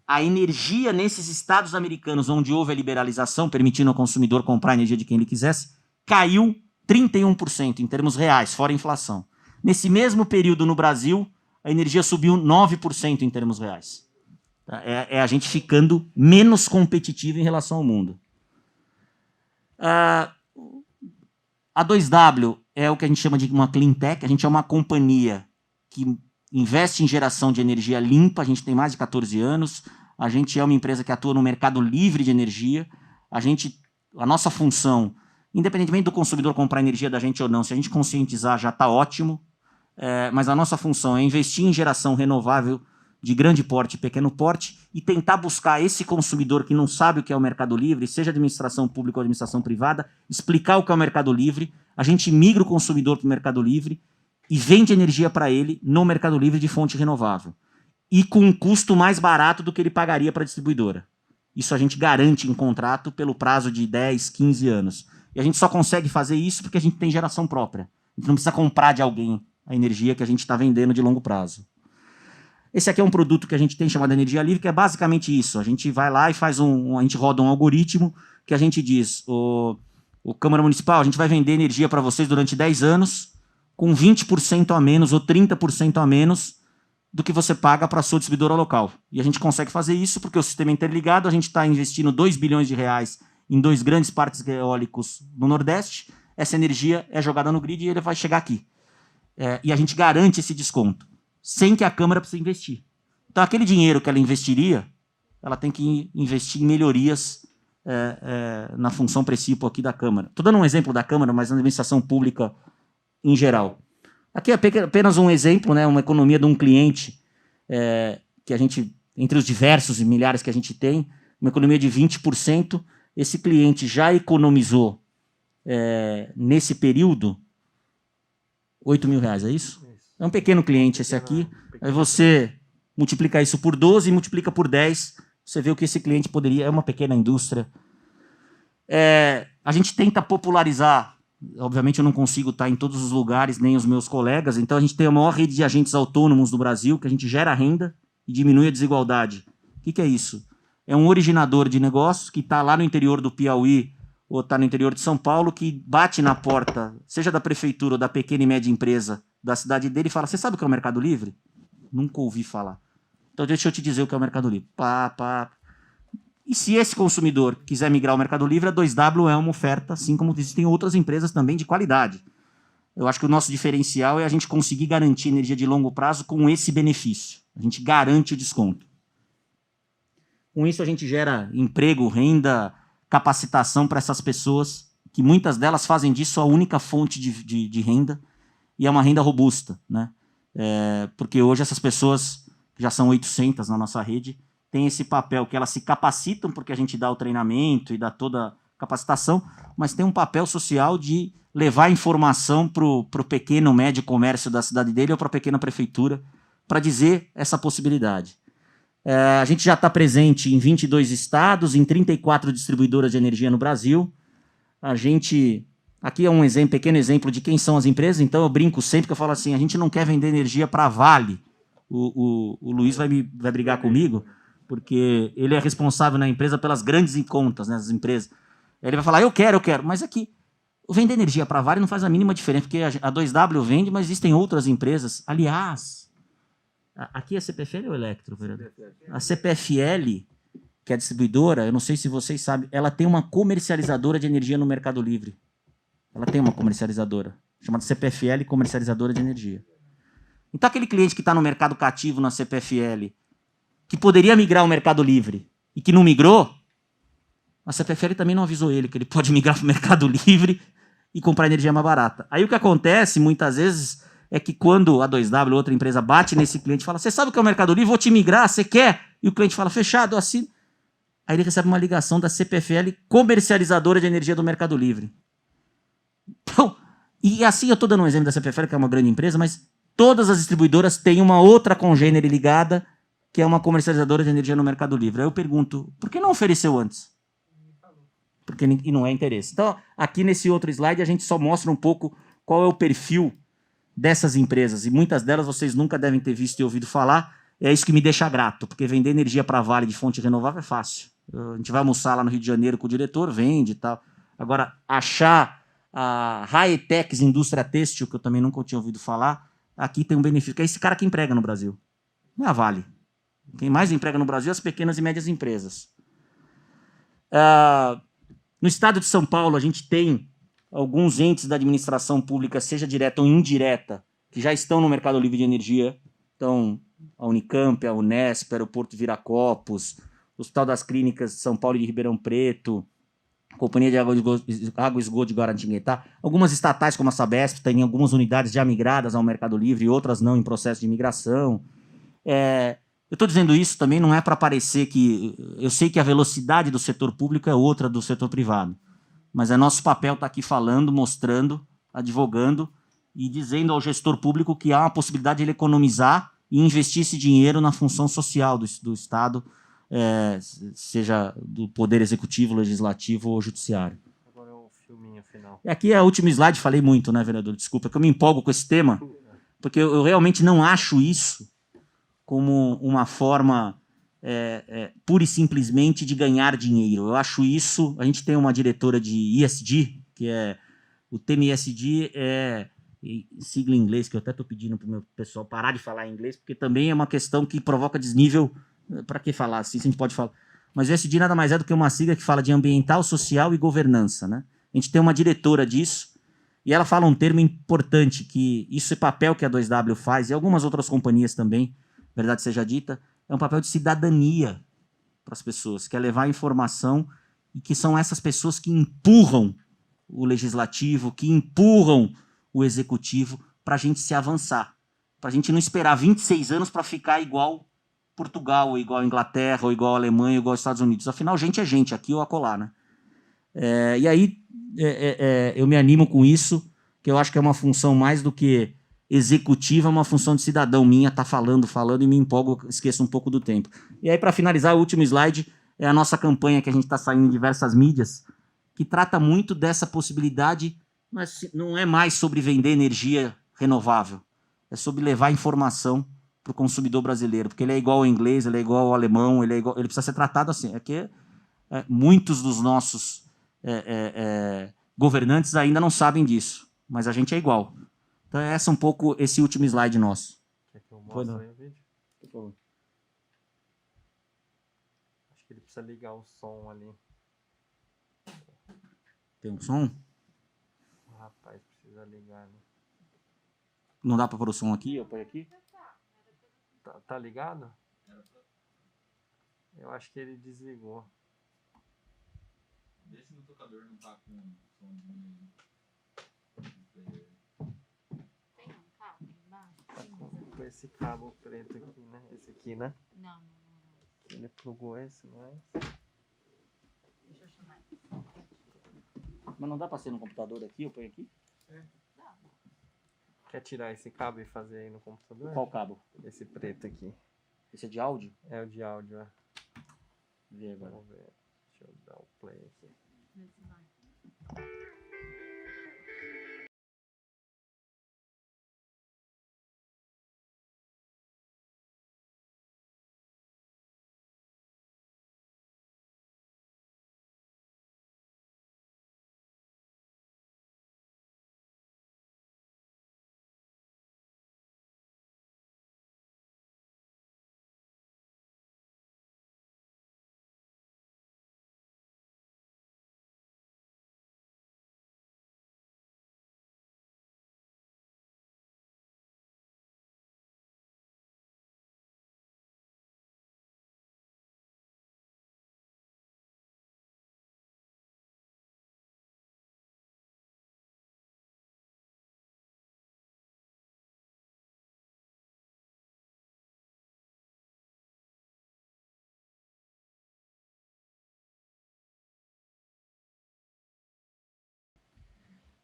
a energia nesses estados americanos onde houve a liberalização, permitindo ao consumidor comprar a energia de quem ele quisesse, caiu 31% em termos reais, fora a inflação. Nesse mesmo período no Brasil, a energia subiu 9% em termos reais. É a gente ficando menos competitivo em relação ao mundo. A 2W é o que a gente chama de uma clean tech. A gente é uma companhia que investe em geração de energia limpa. A gente tem mais de 14 anos. A gente é uma empresa que atua no mercado livre de energia. A nossa função, independentemente do consumidor comprar energia da gente ou não, se a gente conscientizar já está ótimo, mas a nossa função é investir em geração renovável de grande porte e pequeno porte e tentar buscar esse consumidor que não sabe o que é o mercado livre, seja administração pública ou administração privada, explicar o que é o mercado livre. A gente migra o consumidor para o mercado livre e vende energia para ele no mercado livre de fonte renovável. E com um custo mais barato do que ele pagaria para a distribuidora. Isso a gente garante em contrato pelo prazo de 10, 15 anos. E a gente só consegue fazer isso porque a gente tem geração própria. A gente não precisa comprar de alguém a energia que a gente está vendendo de longo prazo. Esse aqui é um produto que a gente tem chamado Energia Livre, que é basicamente isso. A gente vai lá e a gente roda um algoritmo que a gente diz, o Câmara Municipal, a gente vai vender energia para vocês durante 10 anos com 20% a menos ou 30% a menos do que você paga para a sua distribuidora local. E a gente consegue fazer isso porque o sistema é interligado, a gente está investindo 2 bilhões de reais em 2 grandes parques eólicos no Nordeste, essa energia é jogada no grid e ele vai chegar aqui. E a gente garante esse desconto, sem que a Câmara precise investir. Então, aquele dinheiro que ela investiria, ela tem que investir em melhorias na função princípio aqui da Câmara. Estou dando um exemplo da Câmara, mas na administração pública em geral. Aqui é apenas um exemplo, né, uma economia de um cliente que a gente, entre os diversos e milhares que a gente tem, uma economia de 20%. Esse cliente já economizou, nesse período, R$8.000, é isso? É um pequeno cliente esse aqui. Aí você multiplica isso por 12 e multiplica por 10, você vê o que esse cliente poderia... É uma pequena indústria. A gente tenta popularizar. Obviamente eu não consigo estar em todos os lugares, nem os meus colegas, então a gente tem a maior rede de agentes autônomos do Brasil, que a gente gera renda e diminui a desigualdade. O que é isso? É um originador de negócios que está lá no interior do Piauí ou está no interior de São Paulo, que bate na porta, seja da prefeitura ou da pequena e média empresa da cidade dele e fala, você sabe o que é o Mercado Livre? Nunca ouvi falar. Então deixa eu te dizer o que é o Mercado Livre. E se esse consumidor quiser migrar ao Mercado Livre, a 2W é uma oferta, assim como existem outras empresas também de qualidade. Eu acho que o nosso diferencial é a gente conseguir garantir energia de longo prazo com esse benefício. A gente garante o desconto. Com isso a gente gera emprego, renda, capacitação para essas pessoas, que muitas delas fazem disso a única fonte de renda, e é uma renda robusta, né? Porque hoje essas pessoas, que já são 800 na nossa rede, têm esse papel que elas se capacitam, porque a gente dá o treinamento e dá toda a capacitação, mas tem um papel social de levar informação para o pequeno, médio comércio da cidade dele ou para a pequena prefeitura, para dizer essa possibilidade. A gente já está presente em 22 estados, em 34 distribuidoras de energia no Brasil. A gente... Aqui é um pequeno exemplo de quem são as empresas, então eu brinco sempre que eu falo assim, a gente não quer vender energia para a Vale. O Luiz vai brigar comigo, porque ele é responsável na empresa pelas grandes contas, né, das empresas. Ele vai falar, eu quero, mas aqui, vender energia para a Vale não faz a mínima diferença, porque a 2W vende, mas existem outras empresas. Aliás, aqui é a CPFL ou Electro, vereador? A CPFL, que é a distribuidora, eu não sei se vocês sabem, ela tem uma comercializadora de energia no Mercado Livre. Ela tem uma comercializadora, chamada CPFL Comercializadora de Energia. Então aquele cliente que está no mercado cativo na CPFL que poderia migrar ao Mercado Livre e que não migrou, a CPFL também não avisou ele que ele pode migrar para o Mercado Livre e comprar energia mais barata. Aí o que acontece, muitas vezes, é que quando a 2W, outra empresa, bate nesse cliente e fala, você sabe o que é o Mercado Livre? Vou te migrar, você quer? E o cliente fala, fechado, eu assino. Aí ele recebe uma ligação da CPFL, comercializadora de energia do Mercado Livre. Então, e assim eu estou dando um exemplo da CPFL, que é uma grande empresa, mas todas as distribuidoras têm uma outra congênere ligada, que é uma comercializadora de energia no Mercado Livre. Aí eu pergunto, por que não ofereceu antes? Porque e não é interesse. Então, aqui nesse outro slide, a gente só mostra um pouco qual é o perfil dessas empresas. E muitas delas vocês nunca devem ter visto e ouvido falar. É isso que me deixa grato, porque vender energia para Vale de fonte renovável é fácil. A gente vai almoçar lá no Rio de Janeiro com o diretor, vende e tal. Agora, achar a Haetex Indústria Têxtil, que eu também nunca tinha ouvido falar, aqui tem um benefício, que é esse cara que emprega no Brasil. Não é a Vale. Quem mais emprega no Brasil é as pequenas e médias empresas. No estado de São Paulo, a gente tem alguns entes da administração pública, seja direta ou indireta, que já estão no Mercado Livre de Energia. Então, a Unicamp, a Unesp, o Aeroporto Viracopos, o Hospital das Clínicas de São Paulo e de Ribeirão Preto, a Companhia de Água e Esgoto de Guaratinguetá. Algumas estatais, como a Sabesp, têm algumas unidades já migradas ao Mercado Livre e outras não em processo de migração. Eu estou dizendo isso também não é para parecer que... Eu sei que a velocidade do setor público é outra do setor privado, mas é nosso papel estar aqui falando, mostrando, advogando e dizendo ao gestor público que há uma possibilidade de ele economizar e investir esse dinheiro na função social do Estado, seja do Poder Executivo, Legislativo ou Judiciário. Agora é o filminho final. E aqui é o último slide, falei muito, né, vereador? Desculpa, que eu me empolgo com esse tema, porque eu realmente não acho isso como uma forma pura e simplesmente de ganhar dinheiro. Eu acho isso... A gente tem uma diretora de ESG, que é... O tema ESG sigla em inglês, que eu até estou pedindo para o meu pessoal parar de falar em inglês, porque também é uma questão que provoca desnível. Para que falar assim, se a gente pode falar? Mas o ESG nada mais é do que uma sigla que fala de ambiental, social e governança, né? A gente tem uma diretora disso, e ela fala um termo importante, que isso é papel que a 2W faz, e algumas outras companhias também, verdade seja dita, é um papel de cidadania para as pessoas, que é levar informação, e que são essas pessoas que empurram o legislativo, que empurram o executivo para a gente se avançar, para a gente não esperar 26 anos para ficar igual Portugal, ou igual Inglaterra, ou igual Alemanha, ou igual Estados Unidos. Afinal, gente é gente, aqui ou acolá, né? E aí eu me animo com isso, que eu acho que é uma função mais do que executiva, uma função de cidadão minha, tá falando, e me empolgo, esqueço um pouco do tempo. E aí, para finalizar, o último slide é a nossa campanha que a gente está saindo em diversas mídias, que trata muito dessa possibilidade, não é mais sobre vender energia renovável, é sobre levar informação para o consumidor brasileiro, porque ele é igual ao inglês, ele é igual ao alemão, ele precisa ser tratado assim. Muitos dos nossos governantes ainda não sabem disso, mas a gente é igual. Então é um pouco esse último slide nosso. Quer que eu mostre aí o vídeo? Por favor. Acho que ele precisa ligar o som ali. Tem um som? Rapaz, precisa ligar, né? Não dá para pôr o som aqui? Eu ponho aqui? Tá ligado? Eu acho que ele desligou. Vê se no tocador não tá com som de... Tem um cabo embaixo? Tá com esse cabo preto aqui, né? Esse aqui, né? Não. Ele plugou esse, não é? Deixa eu chamar. Mas não dá para ser no computador aqui? Eu ponho aqui? Quer tirar esse cabo e fazer aí no computador? Qual cabo? Esse preto aqui. Esse é de áudio? É o de áudio, é. Vê agora. Vamos ver. Deixa eu dar o play aqui. Nesse vai.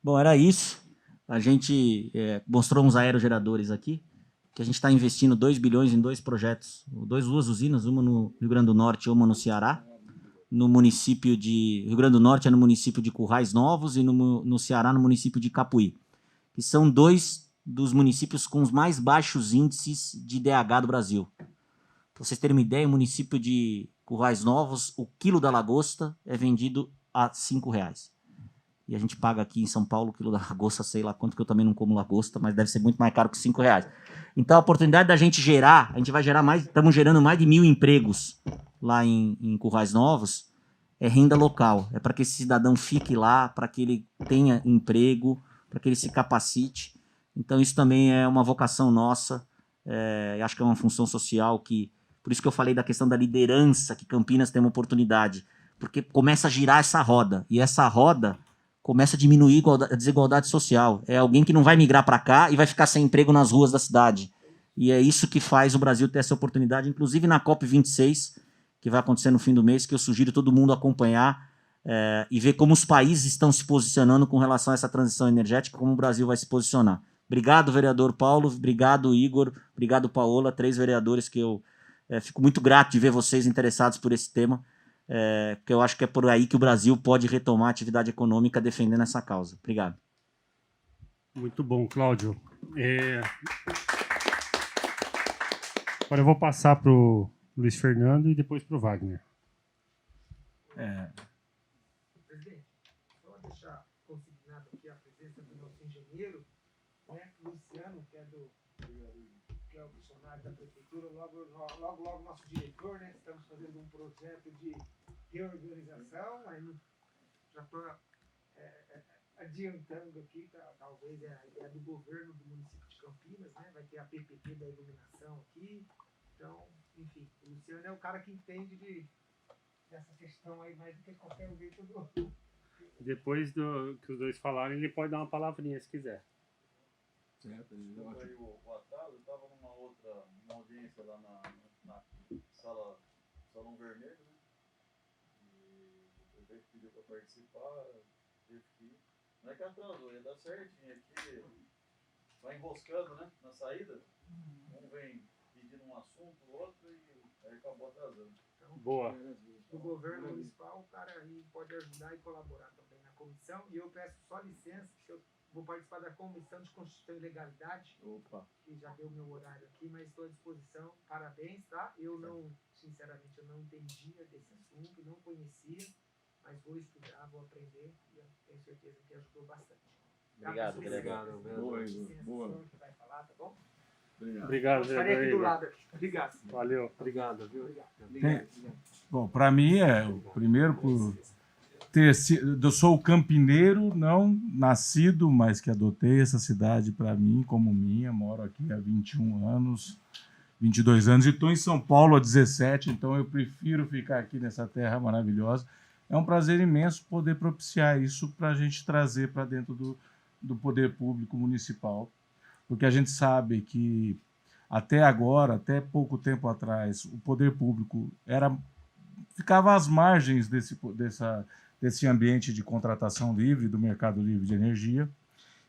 Bom, era isso. A gente mostrou uns aerogeradores aqui, que a gente está investindo 2 bilhões em 2 projetos, duas usinas, uma no Rio Grande do Norte e uma no Ceará. No município de Rio Grande do Norte é no município de Currais Novos e no Ceará no município de Capuí, que são 2 dos municípios com os mais baixos índices de DH do Brasil. Para vocês terem uma ideia, o município de Currais Novos, o quilo da lagosta é vendido a R$ 5,00. E a gente paga aqui em São Paulo o quilo da lagosta, sei lá quanto, que eu também não como lagosta, mas deve ser muito mais caro que R$ 5,00. Então a oportunidade da gente gerar, a gente vai gerar mais, estamos gerando mais de 1.000 empregos lá em Currais Novos, é renda local. É para que esse cidadão fique lá, para que ele tenha emprego, para que ele se capacite. Então isso também é uma vocação nossa, acho que é uma função social que... Por isso que eu falei da questão da liderança, que Campinas tem uma oportunidade, porque começa a girar essa roda, e essa roda começa a diminuir a desigualdade social. É alguém que não vai migrar para cá e vai ficar sem emprego nas ruas da cidade. E é isso que faz o Brasil ter essa oportunidade, inclusive na COP26, que vai acontecer no fim do mês, que eu sugiro todo mundo acompanhar e ver como os países estão se posicionando com relação a essa transição energética, como o Brasil vai se posicionar. Obrigado, vereador Paulo, obrigado, Igor, obrigado, Paola, 3 vereadores que eu fico muito grato de ver vocês interessados por esse tema, porque eu acho que é por aí que o Brasil pode retomar a atividade econômica defendendo essa causa. Obrigado. Muito bom, Cláudio. Agora eu vou passar para o Luiz Fernando e depois para o Wagner. Presidente, só deixar consignado aqui a presença do nosso engenheiro, né, Luciano, que é o funcionário da prefeitura, logo nosso diretor, né? Estamos fazendo um projeto de reorganização, aí já estou adiantando aqui, talvez é a ideia do governo do município de Campinas, né? Vai ter a PPP da iluminação aqui, então, enfim, o Luciano é o cara que entende dessa questão aí mais do que qualquer jeito do... Depois que os dois falarem, ele pode dar uma palavrinha se quiser. Certo, aí o Otávio estava numa audiência lá na Salão Vermelho, né? E o prefeito pediu para participar, teve que ir. Não é que atrasou, ia dar certinho aqui, vai enroscando, né? Na saída, um vem pedindo um assunto, o outro, e aí acabou atrasando. Então, Boa. do governo municipal, o cara aí pode ajudar e colaborar também na comissão. E eu peço só licença, que eu vou participar da Comissão de Constituição e Legalidade. Opa. Que já deu meu horário aqui, mas estou à disposição. Parabéns, tá? Eu não, sinceramente, eu não entendia desse assunto, não conhecia, mas vou estudar, vou aprender e eu tenho certeza que ajudou bastante. Obrigado, vereador. Boa. Que vai falar, tá bom? Obrigado, Estarei aqui do Igor. lado. Obrigado. Valeu. Obrigado, viu? Obrigado. Bom, para mim primeiro por ter sido, eu sou campineiro, não nascido, mas que adotei essa cidade para mim como minha, moro aqui há 21 anos, 22 anos e estou em São Paulo há 17, então eu prefiro ficar aqui nessa terra maravilhosa. É um prazer imenso poder propiciar isso para a gente trazer para dentro do poder público municipal, porque a gente sabe que até agora, até pouco tempo atrás, o poder público ficava às margens desse ambiente de contratação livre, do mercado livre de energia,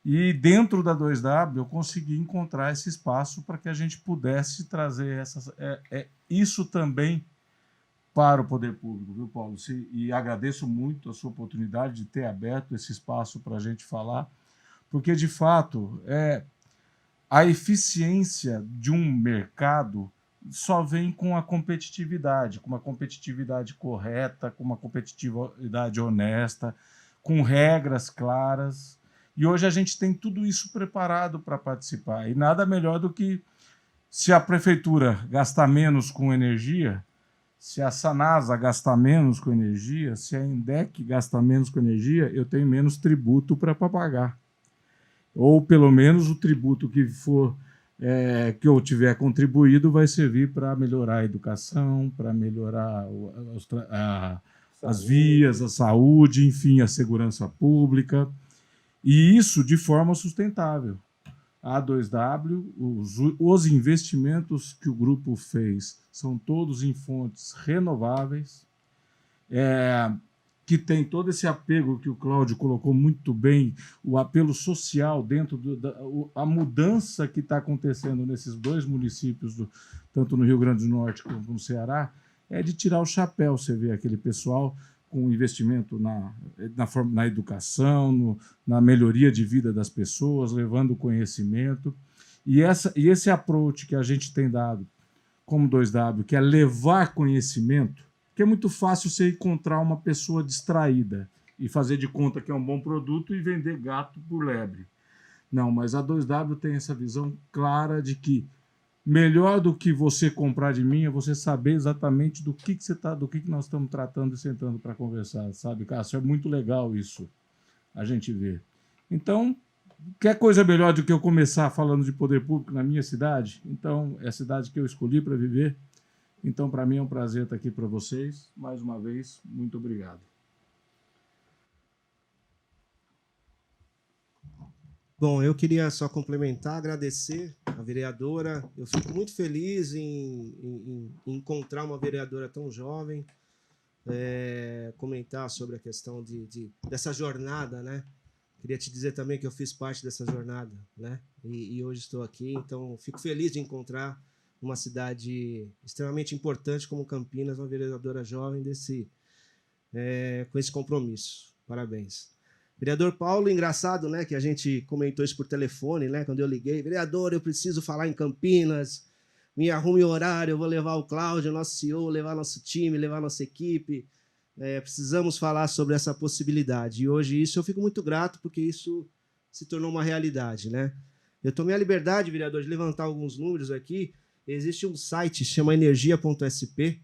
e dentro da 2W eu consegui encontrar esse espaço para que a gente pudesse trazer isso também para o poder público, viu, Paulo? E agradeço muito a sua oportunidade de ter aberto esse espaço para a gente falar, porque, de fato, a eficiência de um mercado só vem com a competitividade, com uma competitividade correta, com uma competitividade honesta, com regras claras. E hoje a gente tem tudo isso preparado para participar. E nada melhor do que, se a prefeitura gastar menos com energia, se a Sanasa gastar menos com energia, se a Indec gastar menos com energia, eu tenho menos tributo para pagar. Ou, pelo menos, o tributo que for que eu tiver contribuído vai servir para melhorar a educação, para melhorar as vias, a saúde, enfim, a segurança pública. E isso de forma sustentável. A 2W, os investimentos que o grupo fez são todos em fontes renováveis. que tem todo esse apego que o Cláudio colocou muito bem, o apelo social dentro a mudança que está acontecendo nesses dois municípios, tanto no Rio Grande do Norte como no Ceará, é de tirar o chapéu. Você vê aquele pessoal com investimento na educação, na melhoria de vida das pessoas, levando conhecimento. E esse approach que a gente tem dado como 2W, que é levar conhecimento, que é muito fácil você encontrar uma pessoa distraída e fazer de conta que é um bom produto e vender gato por lebre. Não, mas a 2W tem essa visão clara de que melhor do que você comprar de mim é você saber exatamente do que nós estamos tratando e sentando para conversar, sabe, Cássio? É muito legal isso, a gente vê. Então, quer coisa melhor do que eu começar falando de poder público na minha cidade? Então, é a cidade que eu escolhi para viver. Então, para mim é um prazer estar aqui para vocês. Mais uma vez, muito obrigado. Bom, eu queria só complementar, agradecer a vereadora. Eu fico muito feliz em encontrar uma vereadora tão jovem, comentar sobre a questão dessa jornada, né? Queria te dizer também que eu fiz parte dessa jornada, né? E hoje estou aqui, então fico feliz de encontrar uma cidade extremamente importante como Campinas, uma vereadora jovem com esse compromisso. Parabéns. Vereador Paulo, engraçado, né, que a gente comentou isso por telefone, né, quando eu liguei. Vereador, eu preciso falar em Campinas, me arrume o horário, eu vou levar o Cláudio, nosso CEO, levar nosso time, levar nossa equipe. Precisamos falar sobre essa possibilidade. E hoje isso eu fico muito grato, porque isso se tornou uma realidade, né? Eu tomei a liberdade, vereador, de levantar alguns números aqui. Existe um site, chama energia.sp,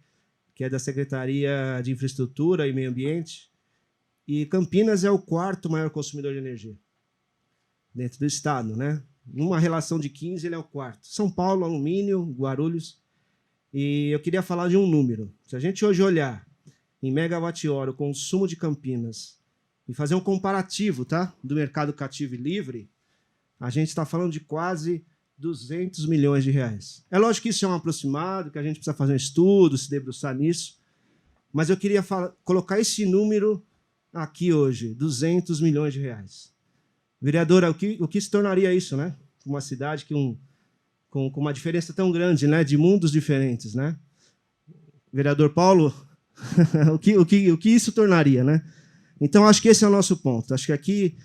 que é da Secretaria de Infraestrutura e Meio Ambiente, e Campinas é o 4º maior consumidor de energia dentro do estado, né? Numa relação de 15, ele é o 4º. São Paulo, alumínio, Guarulhos. E eu queria falar de um número. Se a gente hoje olhar em megawatt-hora o consumo de Campinas e fazer um comparativo, tá, do mercado cativo e livre, a gente está falando de quase 200 milhões de reais. É lógico que isso é um aproximado, que a gente precisa fazer um estudo, se debruçar nisso, mas eu queria colocar esse número aqui hoje, 200 milhões de reais. Vereadora, o que se tornaria isso, né? Uma cidade com uma diferença tão grande, né? De mundos diferentes, né? Vereador Paulo, o que isso tornaria, né? Então, acho que esse é o nosso ponto. Acho que aqui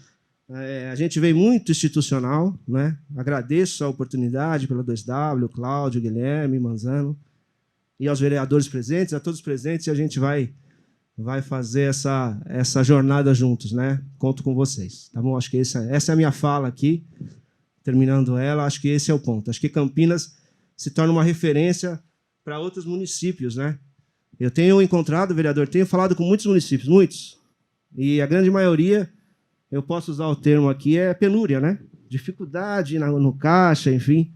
a gente veio muito institucional, né? Agradeço a oportunidade pela 2W, Cláudio, Guilherme, Manzano, e aos vereadores presentes, a todos presentes, e a gente vai fazer essa jornada juntos, né? Conto com vocês, tá bom? Acho que essa é a minha fala aqui. Terminando ela, acho que esse é o ponto. Acho que Campinas se torna uma referência para outros municípios, né? Eu tenho encontrado, vereador, tenho falado com muitos municípios, muitos, e a grande maioria, eu posso usar o termo aqui, é penúria, né? Dificuldade no caixa, enfim.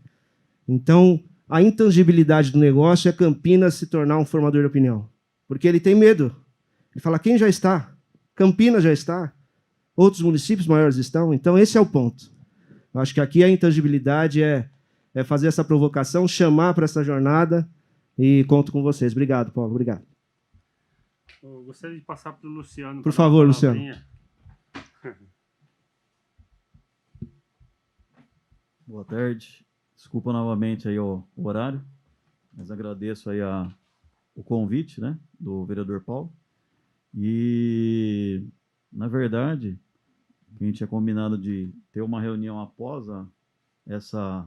Então, a intangibilidade do negócio é Campinas se tornar um formador de opinião, porque ele tem medo. Ele fala, quem já está? Campinas já está. Outros municípios maiores estão. Então, esse é o ponto. Eu acho que aqui a intangibilidade é fazer essa provocação, chamar para essa jornada, e conto com vocês. Obrigado, Paulo. Obrigado. Eu gostaria de passar para o Luciano. Por favor, Luciano. Boa tarde. Desculpa novamente aí o horário, mas agradeço aí o convite, né, do vereador Paulo. E, na verdade, a gente tinha combinado de ter uma reunião após essa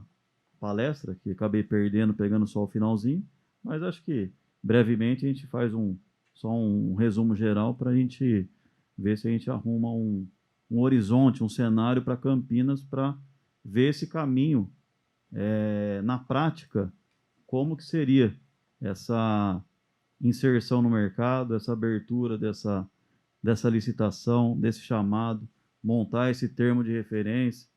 palestra, que acabei pegando só o finalzinho, mas acho que brevemente a gente faz só um resumo geral para a gente ver se a gente arruma um horizonte, um cenário para Campinas, para ver esse caminho na prática, como que seria essa inserção no mercado, essa abertura dessa licitação, desse chamado, montar esse termo de referência.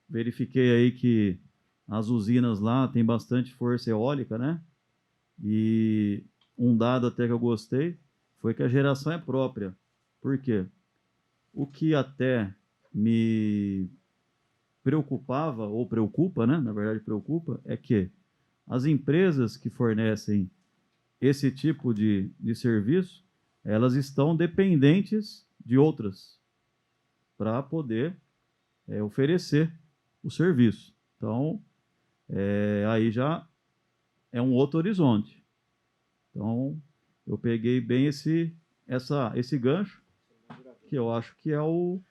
Verifiquei aí que as usinas lá têm bastante força eólica, né? E um dado até que eu gostei foi que a geração é própria. Por quê? O que até me preocupava, ou preocupa, né? Na verdade preocupa, é que as empresas que fornecem esse tipo de serviço, elas estão dependentes de outras para poder oferecer o serviço. Então, aí já é um outro horizonte. Então, eu peguei bem esse gancho, que eu acho que é o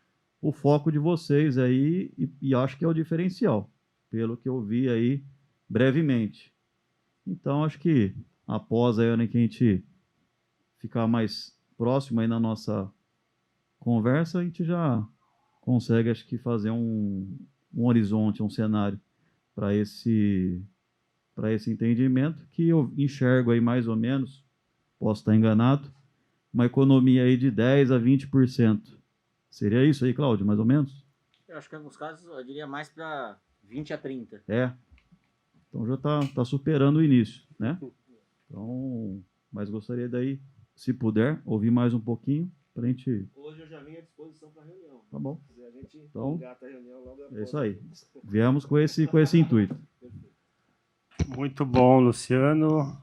foco de vocês aí, e acho que é o diferencial, pelo que eu vi aí brevemente. Então, acho que após aí, né, que a gente ficar mais próximo aí na nossa conversa, a gente já consegue, acho que, fazer um horizonte, um cenário para esse entendimento, que eu enxergo aí mais ou menos, posso estar enganado, uma economia aí de 10% a 20%. Seria isso aí, Cláudio, mais ou menos? Eu acho que em alguns casos eu diria mais para 20 a 30. Então já está superando o início, né? Então, mas gostaria daí, se puder, ouvir mais um pouquinho para a gente... Hoje eu já vim à disposição para a reunião. Tá bom. Se a gente Então, engata a reunião logo após. É isso aí. Viemos com esse intuito. Muito bom, Luciano.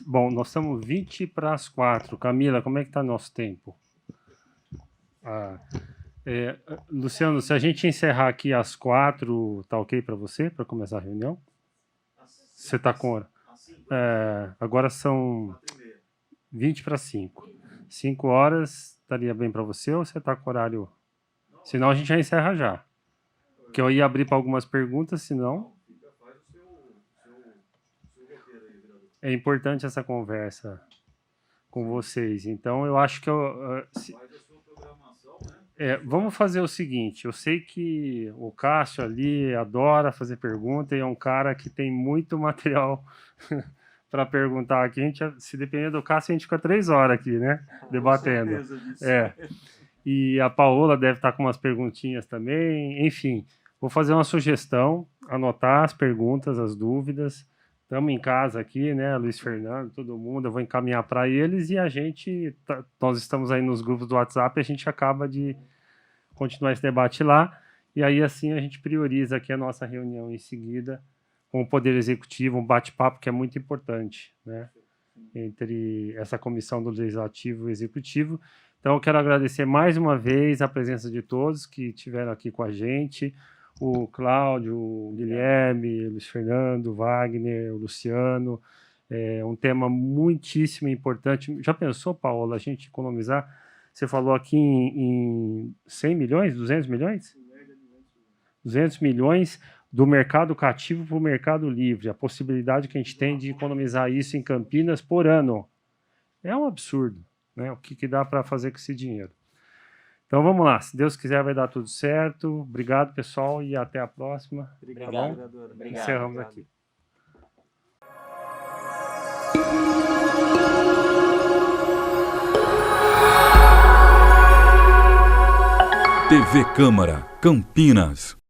Bom, nós estamos 20 para as 4. Camila, como é que está nosso tempo? Luciano, se a gente encerrar aqui às 4, tá ok para você, para começar a reunião? Você está com hora? Agora são 20 para 5. 5 horas estaria bem para você ou você está com horário? Senão a gente já encerra já. Porque eu ia abrir para algumas perguntas, senão... É importante essa conversa com vocês. Então, eu acho que vamos fazer o seguinte. Eu sei que o Cássio ali adora fazer pergunta e é um cara que tem muito material para perguntar aqui. Se depender do Cássio, a gente fica 3 horas aqui, né? Debatendo. E a Paola deve estar com umas perguntinhas também. Enfim, vou fazer uma sugestão, anotar as perguntas, as dúvidas. Estamos em casa aqui, né, Luiz Fernando, todo mundo, eu vou encaminhar para eles e nós estamos aí nos grupos do WhatsApp e a gente acaba de continuar esse debate lá. E aí, assim, a gente prioriza aqui a nossa reunião em seguida com o Poder Executivo, um bate-papo que é muito importante, né, entre essa comissão do Legislativo e o Executivo. Então, eu quero agradecer mais uma vez a presença de todos que estiveram aqui com a gente, o Cláudio, o Guilherme, o Luiz Fernando, o Wagner, o Luciano. É um tema muitíssimo importante. Já pensou, Paola, a gente economizar? Você falou aqui em 100 milhões, 200 milhões? 200 milhões do mercado cativo para o mercado livre. A possibilidade que a gente tem de economizar isso em Campinas por ano. É um absurdo, né? O que dá para fazer com esse dinheiro? Então vamos lá, se Deus quiser vai dar tudo certo. Obrigado, pessoal, e até a próxima. Obrigado, tá bom? Obrigado. Encerramos aqui. TV Câmara, Campinas.